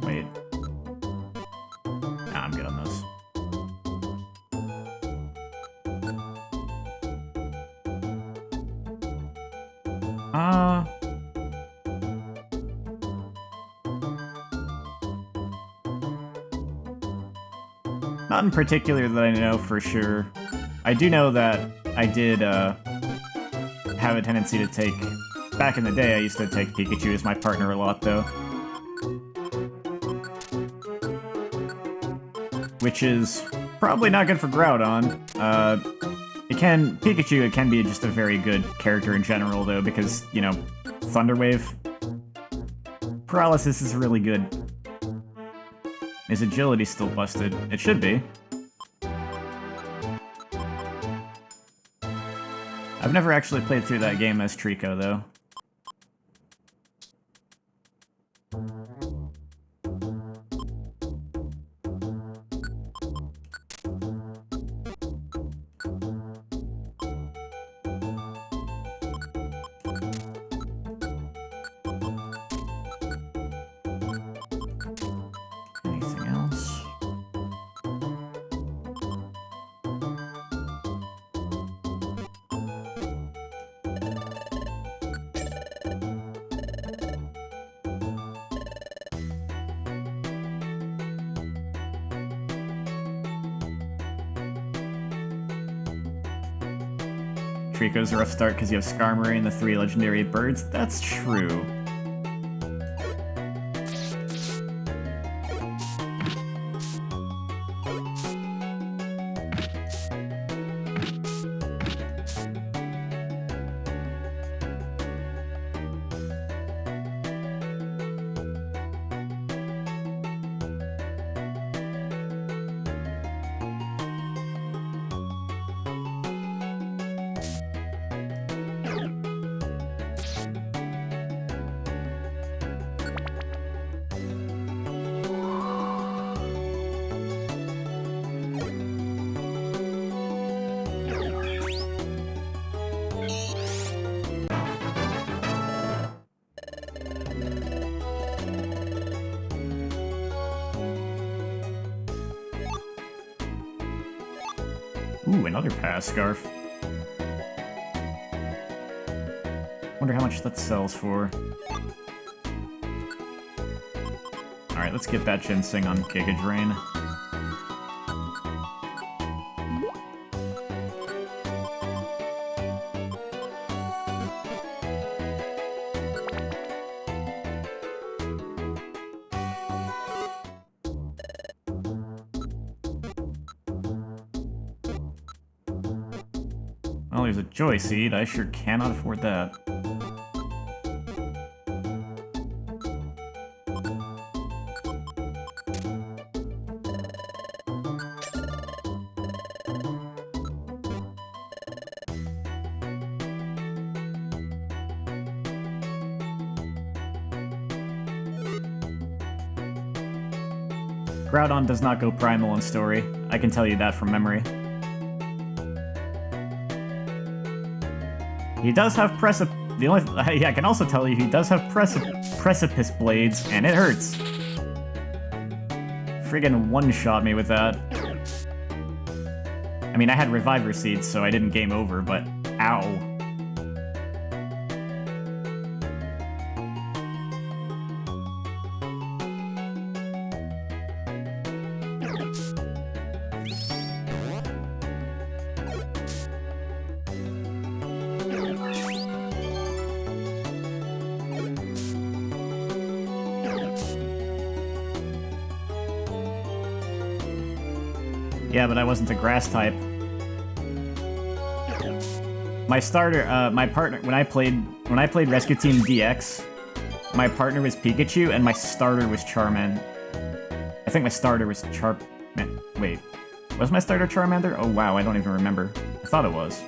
Speaker 1: Wait. Nah, I'm good on those. Not in particular that I know for sure. I do know that I did have a tendency to take... Back in the day, I used to take Pikachu as my partner a lot, though. Which is probably not good for Groudon. Pikachu, it can be just a very good character in general, though, because, you know, Thunder Wave. Paralysis is really good. Is agility still busted? It should be. I've never actually played through that game as Trico, though. Anything else? Trico's a rough start because you have Skarmory and the 3 legendary birds. That's true. Ooh, another pass scarf. Wonder how much that sells for. Alright, let's get that ginseng on Giga Drain. Well, there's a Joy Seed. I sure cannot afford that. Groudon does not go primal in story. I can tell you that from memory. He does have I can also tell you he does have precipice blades, and it hurts. Friggin' one-shot me with that. I mean, I had Reviver Seeds, so I didn't game over, but ow. Yeah, but I wasn't a grass type. My starter, my partner, when I played Rescue Team DX, my partner was Pikachu and my starter was Charmander. I think my starter was wait, was my starter Charmander? Oh wow, I don't even remember. I thought it was.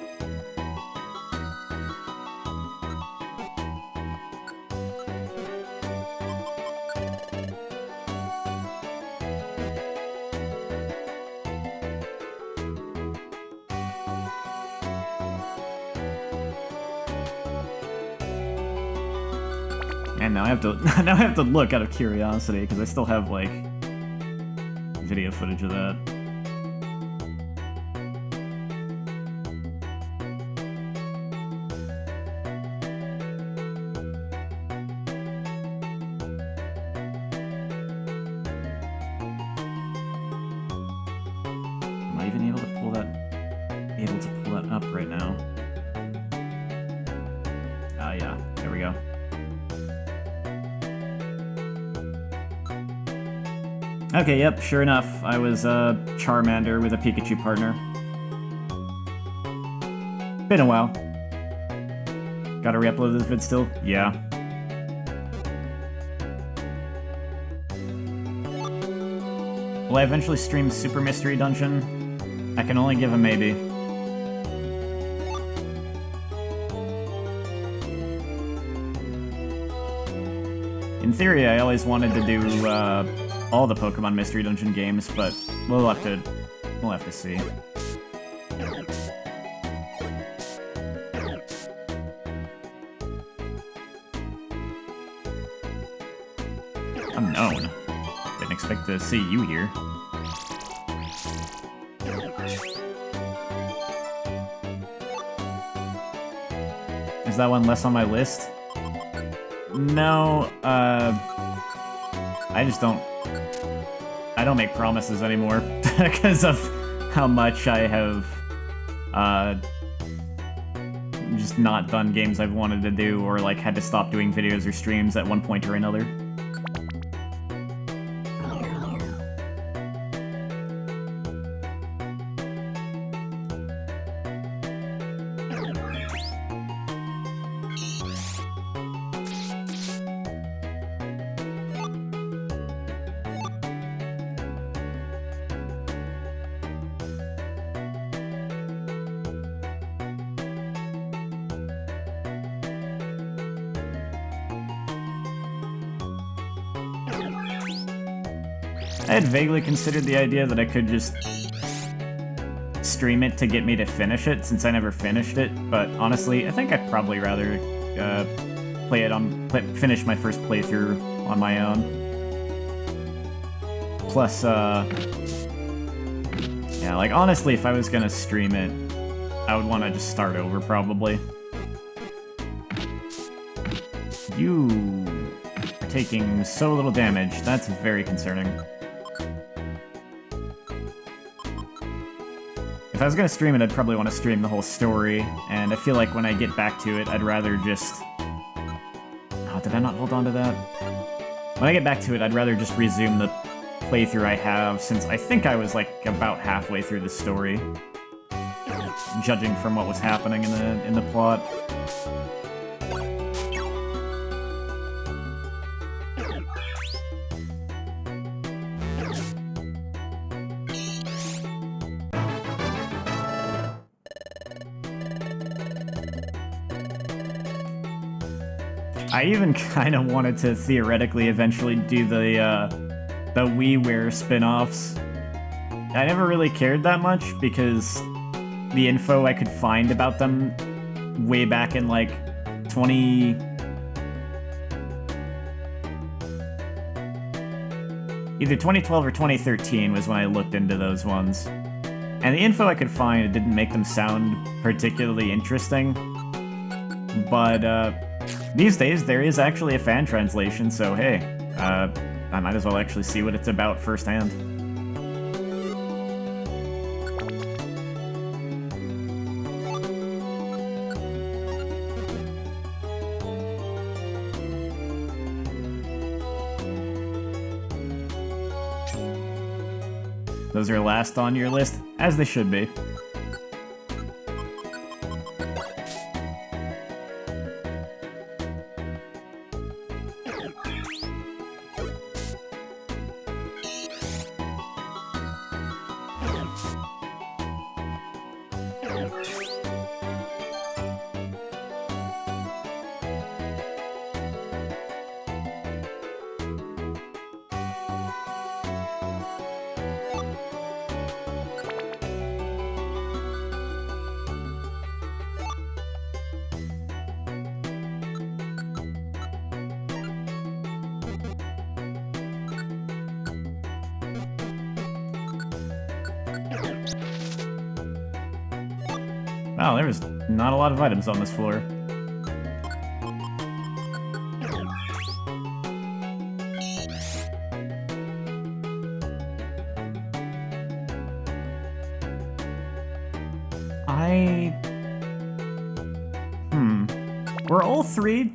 Speaker 1: And now I have to look out of curiosity because I still have like video footage of that. Am I even able to pull that up right now? Ah, yeah. There we go. Okay, yep, sure enough, I was a Charmander with a Pikachu partner. Been a while. Gotta re-upload this vid still? Yeah. Will I eventually stream Super Mystery Dungeon? I can only give a maybe. In theory, I always wanted to do all the Pokemon Mystery Dungeon games, but we'll have to see. Unknown. Didn't expect to see you here. Is that one less on my list? No, I just don't... I don't make promises anymore because of how much I have, just not done games I've wanted to do or, like, had to stop doing videos or streams at one point or another. I had vaguely considered the idea that I could just stream it to get me to finish it, since I never finished it, but honestly, I think I'd probably rather finish my first playthrough on my own. Plus, yeah, like, honestly, if I was gonna stream it, I would want to just start over, probably. You are taking so little damage. That's very concerning. If I was gonna stream it, I'd probably want to stream the whole story, and I feel like when I get back to it, I'd rather just... Oh, did I not hold on to that? When I get back to it, I'd rather just resume the playthrough I have, since I think I was, like, about halfway through the story, judging from what was happening in the plot. I even kind of wanted to theoretically eventually do the WiiWare spin-offs. I never really cared that much because the info I could find about them way back in like either 2012 or 2013 was when I looked into those ones. And the info I could find didn't make them sound particularly interesting. But these days, there is actually a fan translation, so hey, I might as well actually see what it's about firsthand. Those are last on your list, as they should be. Wow, there was not a lot of items on this floor.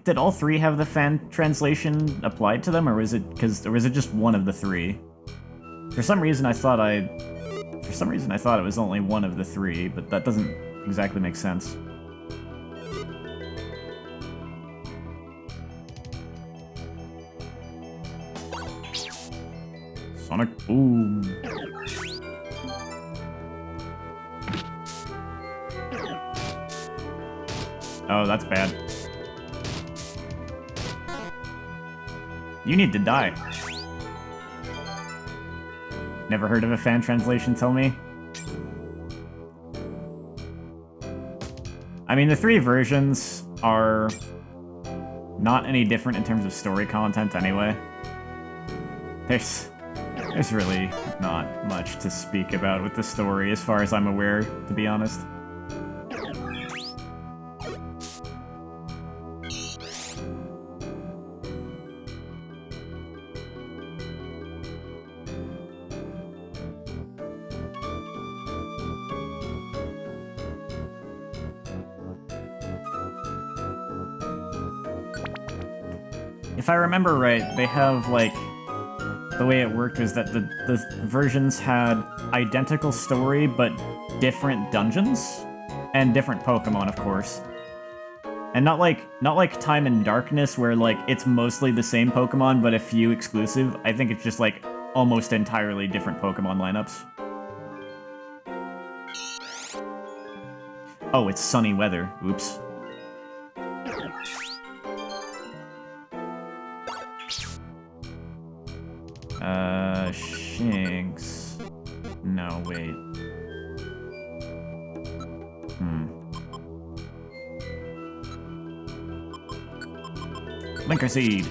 Speaker 1: Did all three have the fan translation applied to them, or was it just one of the three? For some reason I thought it was only one of the three, but that doesn't exactly make sense. Sonic Boom. Oh, that's bad. You need to die. Never heard of a fan translation, tell me? I mean, the 3 versions are not any different in terms of story content anyway. There's really not much to speak about with the story as far as I'm aware, to be honest. If I remember right, they have, like, the way it worked was that the versions had identical story, but different dungeons, and different Pokemon, of course. And not like Time and Darkness, where, like, it's mostly the same Pokemon, but a few exclusive. I think it's just, like, almost entirely different Pokemon lineups. Oh, it's sunny weather. Oops. Shinx. No, wait. Linker Seed.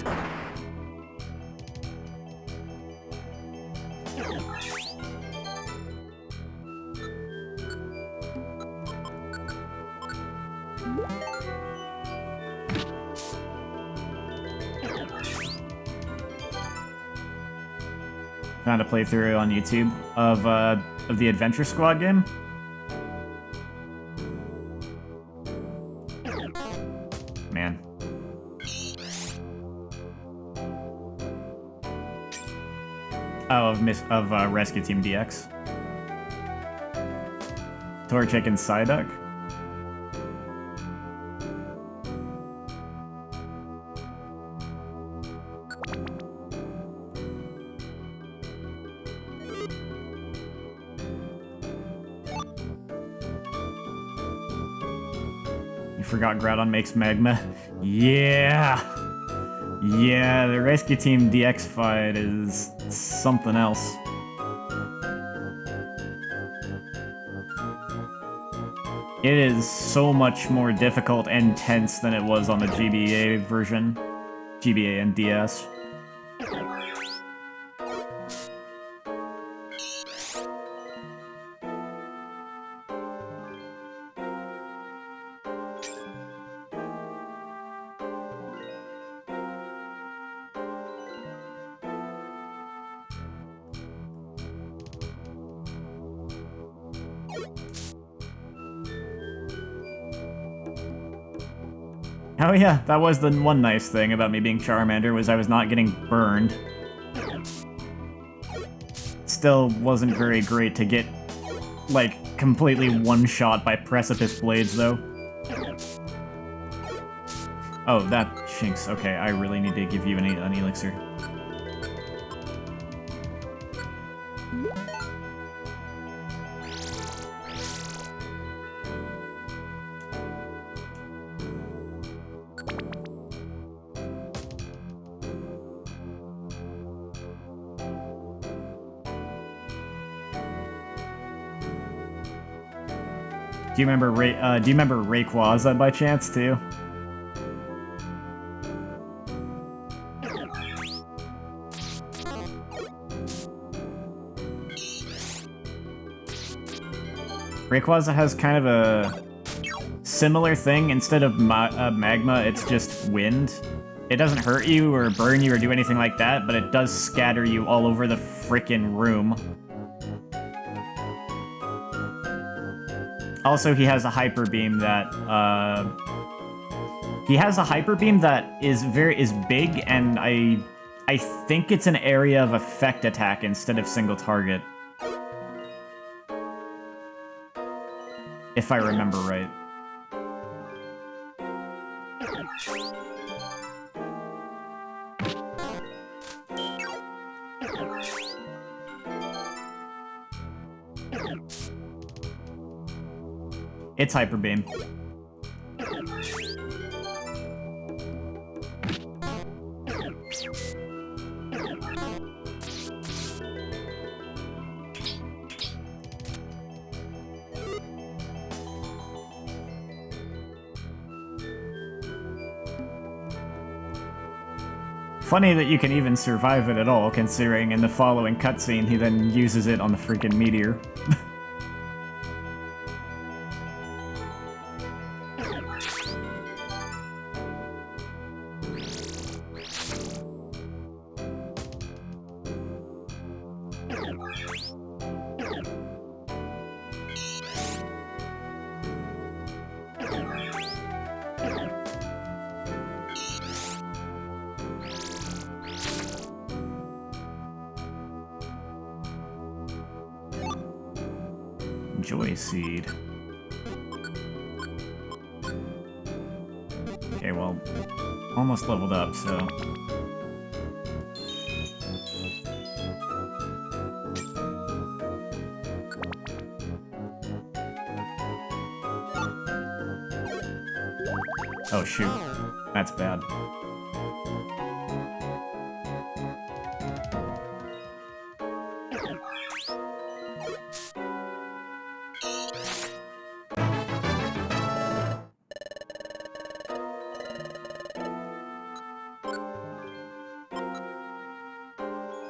Speaker 1: Found a playthrough on YouTube of the Adventure Squad game. Man. Oh, of Rescue Team DX. Torchic and Psyduck. Forgot Groudon makes magma. Yeah! Yeah, the Rescue Team DX fight is something else. It is so much more difficult and tense than it was on the GBA version. GBA and DS. Oh yeah, that was the one nice thing about me being Charmander, was I was not getting burned. Still wasn't very great to get, like, completely one-shot by Precipice Blades, though. Oh, that Shinx. Okay, I really need to give you an elixir. Do you remember Rayquaza by chance too? Rayquaza has kind of a similar thing. Instead of magma, it's just wind. It doesn't hurt you or burn you or do anything like that, but it does scatter you all over the frickin' room. Also, he has a hyper beam that is big, and I think it's an area of effect attack instead of single target. If I remember right. It's Hyper Beam. Funny that you can even survive it at all, considering in the following cutscene he then uses it on the freaking meteor. Joy Seed. Okay, well, almost leveled up, so... Oh shoot, that's bad.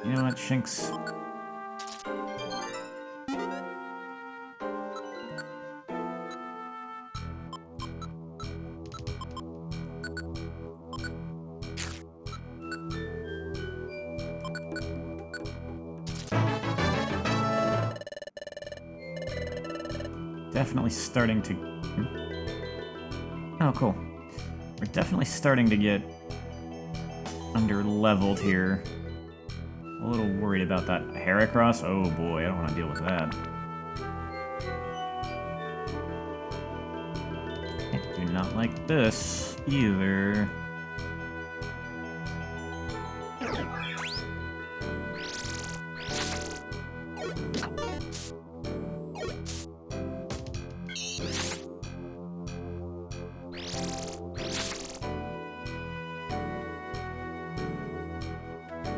Speaker 1: You know what, Shinx? Definitely starting to... Oh, cool. We're definitely starting to get under-leveled here. A little worried about that Heracross. Oh boy, I don't want to deal with that. I do not like this either.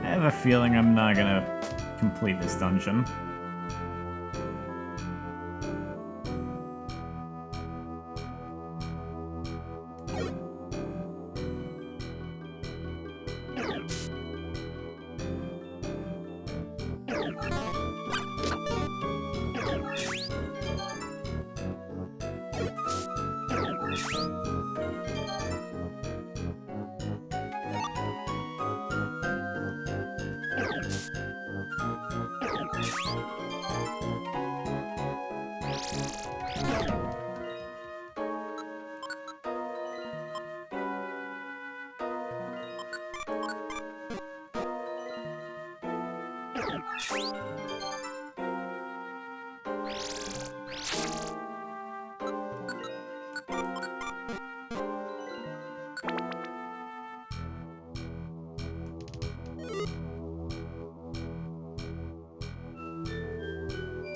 Speaker 1: I have a feeling I'm not gonna complete this dungeon.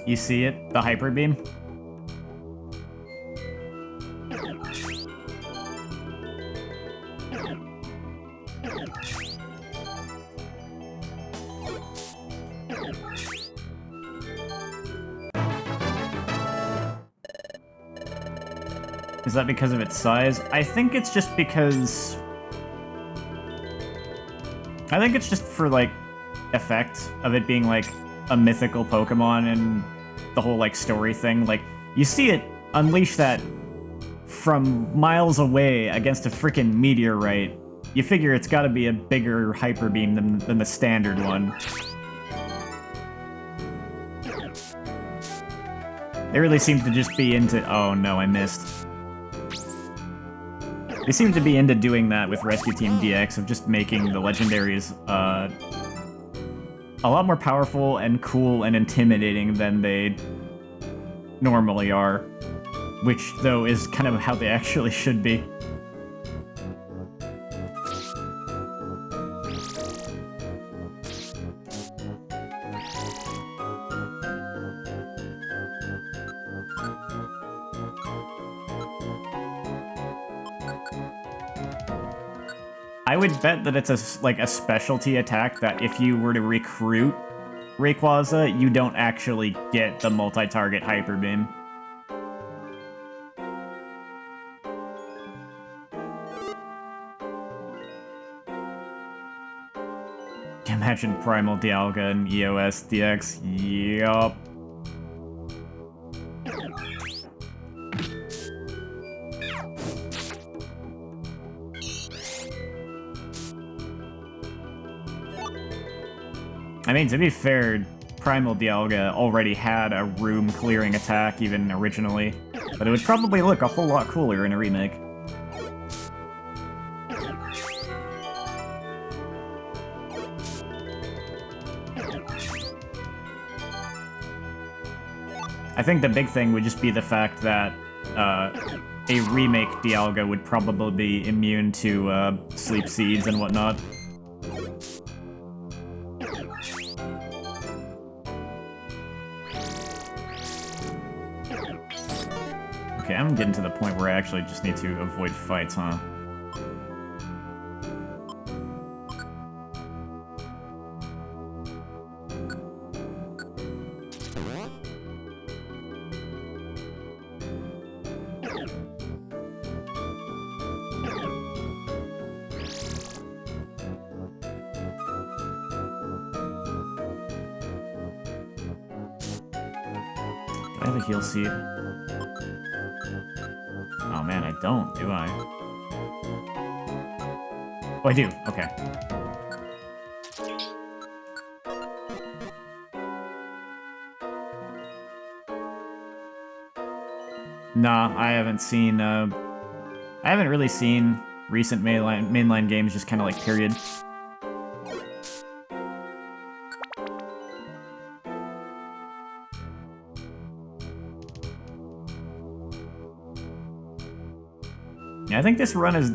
Speaker 1: You see it? The Hyper Beam? Is that because of its size? I think it's just because... I think it's just for, like, effect of it being, like, a mythical Pokemon and the whole, like, story thing. Like, you see it unleash that from miles away against a freaking meteorite. You figure it's gotta be a bigger Hyper Beam than the standard one. They really seem to just be into... Oh no, I missed. They seem to be into doing that with Rescue Team DX, of just making the legendaries a lot more powerful and cool and intimidating than they normally are. Which, though, is kind of how they actually should be. I would bet that it's like a specialty attack that if you were to recruit Rayquaza, you don't actually get the multi-target Hyper Beam. Imagine Primal Dialga and EOS DX. Yup. I mean, to be fair, Primal Dialga already had a room-clearing attack even originally, but it would probably look a whole lot cooler in a remake. I think the big thing would just be the fact that a remake Dialga would probably be immune to Sleep Seeds and whatnot. Okay, I'm getting to the point where I actually just need to avoid fights, huh? Do I have a heal seed? Oh man, I don't, do I? Oh, I do. Okay. Nah, I haven't seen, I haven't really seen recent mainline games, just kind of like period. Yeah, I think this run is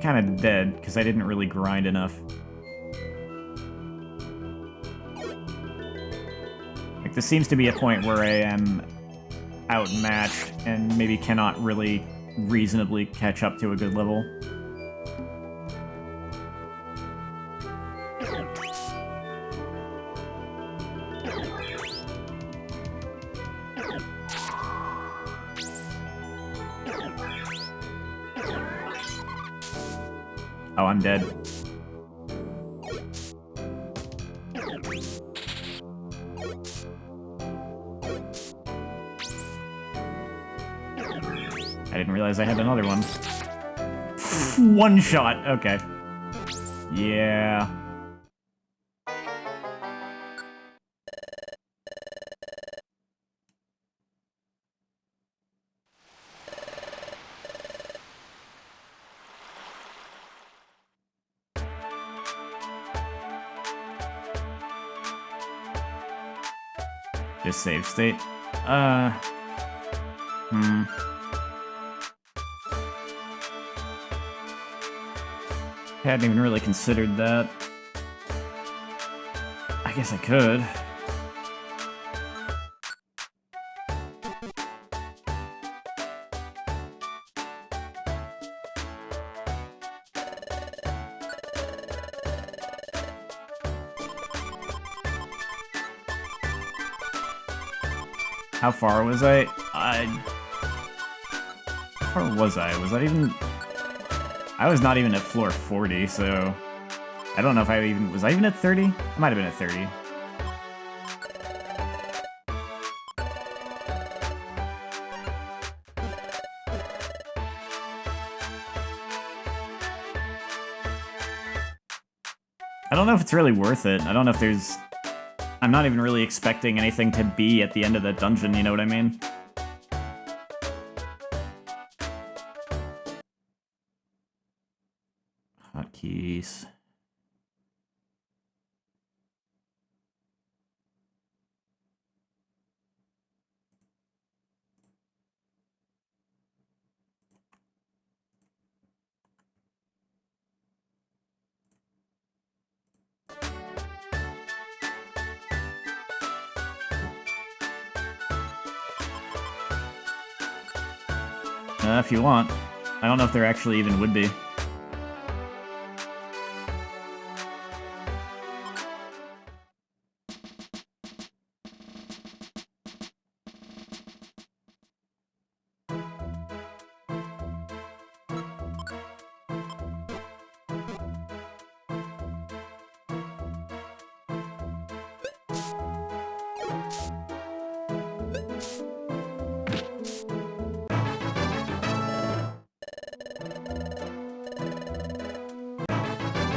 Speaker 1: kind of dead, because I didn't really grind enough. Like, this seems to be a point where I am outmatched and maybe cannot really reasonably catch up to a good level. Oh, I'm dead. I didn't realize I had another one. One shot, okay. Yeah. Just save state. I hadn't even really considered that. I guess I could. How far was I? How far was I? Was that even... I was not even at floor 40, so... I don't know if I even... Was I even at 30? I might have been at 30. I don't know if it's really worth it. I don't know if there's... I'm not even really expecting anything to be at the end of that dungeon, you know what I mean? Hotkeys. If you want. I don't know if there actually even would be.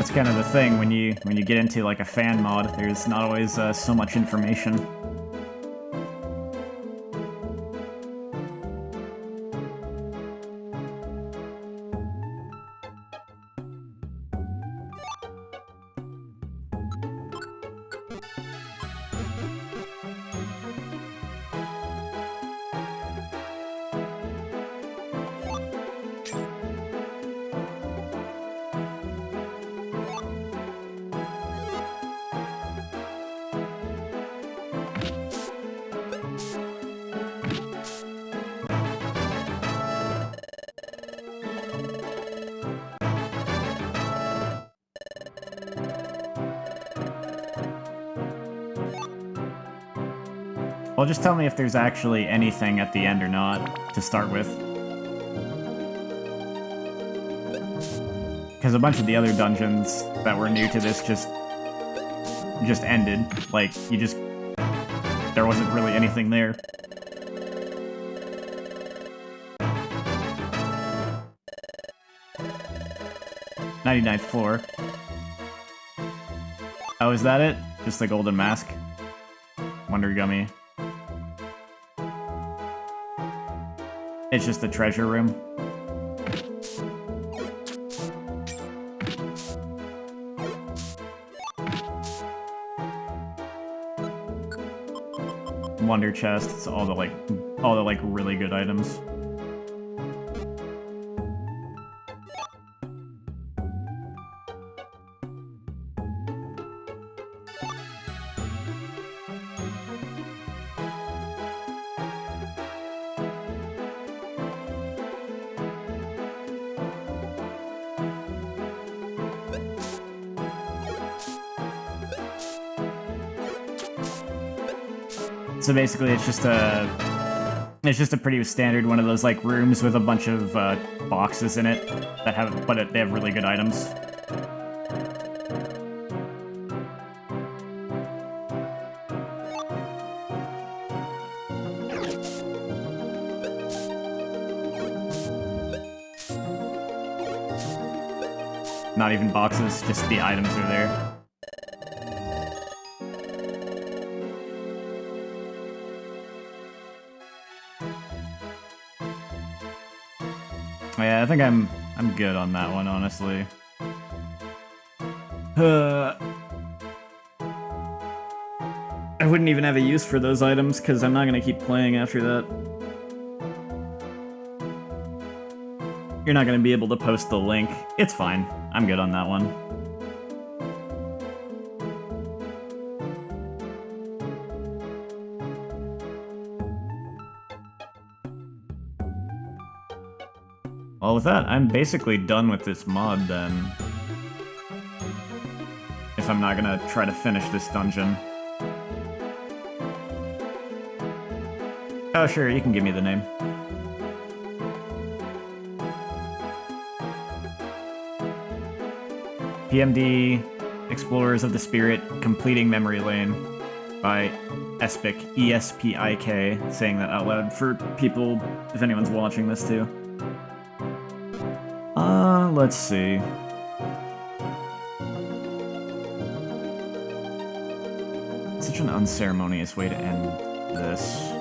Speaker 1: That's kind of the thing when you get into like a fan mod. There's not always so much information. Well, just tell me if there's actually anything at the end or not, to start with. Because a bunch of the other dungeons that were new to this just ended. Like, there wasn't really anything there. "99th floor. Oh, is that it? Just the golden mask? Wonder Gummy. It's just a treasure room. Wonder chest. It's all the really good items. So basically, it's just a pretty standard one of those like rooms with a bunch of boxes in it that they have really good items. Not even boxes, just the items are there. Yeah, I think I'm good on that one, honestly. I wouldn't even have a use for those items, because I'm not going to keep playing after that. You're not going to be able to post the link. It's fine. I'm good on that one. Well, with that, I'm basically done with this mod, then. If I'm not gonna try to finish this dungeon. Oh, sure, you can give me the name. PMD, Explorers of the Spirit, Completing Memory Lane by Espik, E-S-P-I-K, saying that out loud for people, if anyone's watching this too. Let's see. Such an unceremonious way to end this.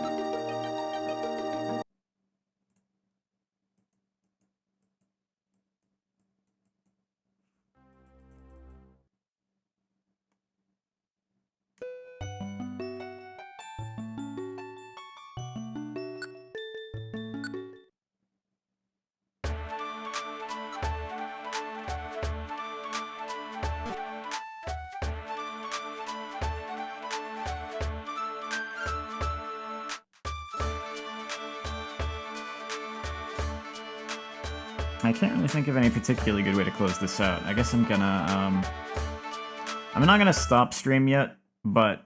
Speaker 1: I can't really think of any particularly good way to close this out. I guess I'm gonna, I'm not gonna stop stream yet, but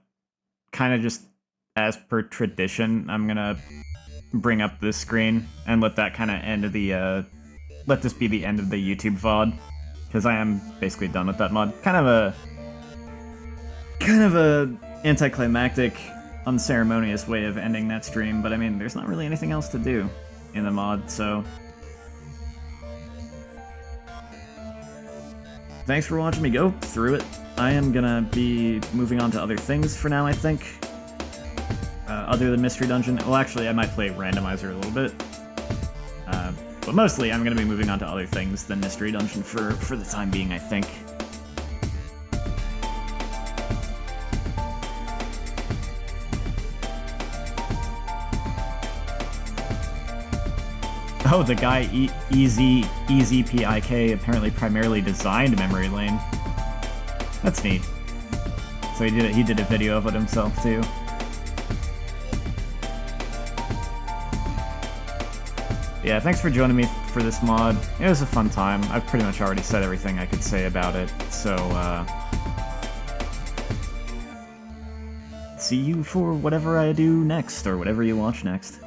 Speaker 1: kind of just as per tradition, I'm gonna bring up this screen and let that kind of end of the, let this be the end of the YouTube VOD, because I am basically done with that mod. Kind of a anticlimactic, unceremonious way of ending that stream, but I mean, there's not really anything else to do in the mod, so... thanks for watching me go through it. I am gonna be moving on to other things for now, I think. Other than Mystery Dungeon. Well, actually, I might play Randomizer a little bit. But mostly, I'm gonna be moving on to other things than Mystery Dungeon for the time being, I think. Oh, the guy EZPIK apparently primarily designed Memory Lane. That's neat. So he did a video of it himself too. Yeah, thanks for joining me for this mod. It was a fun time. I've pretty much already said everything I could say about it, so see you for whatever I do next, or whatever you watch next.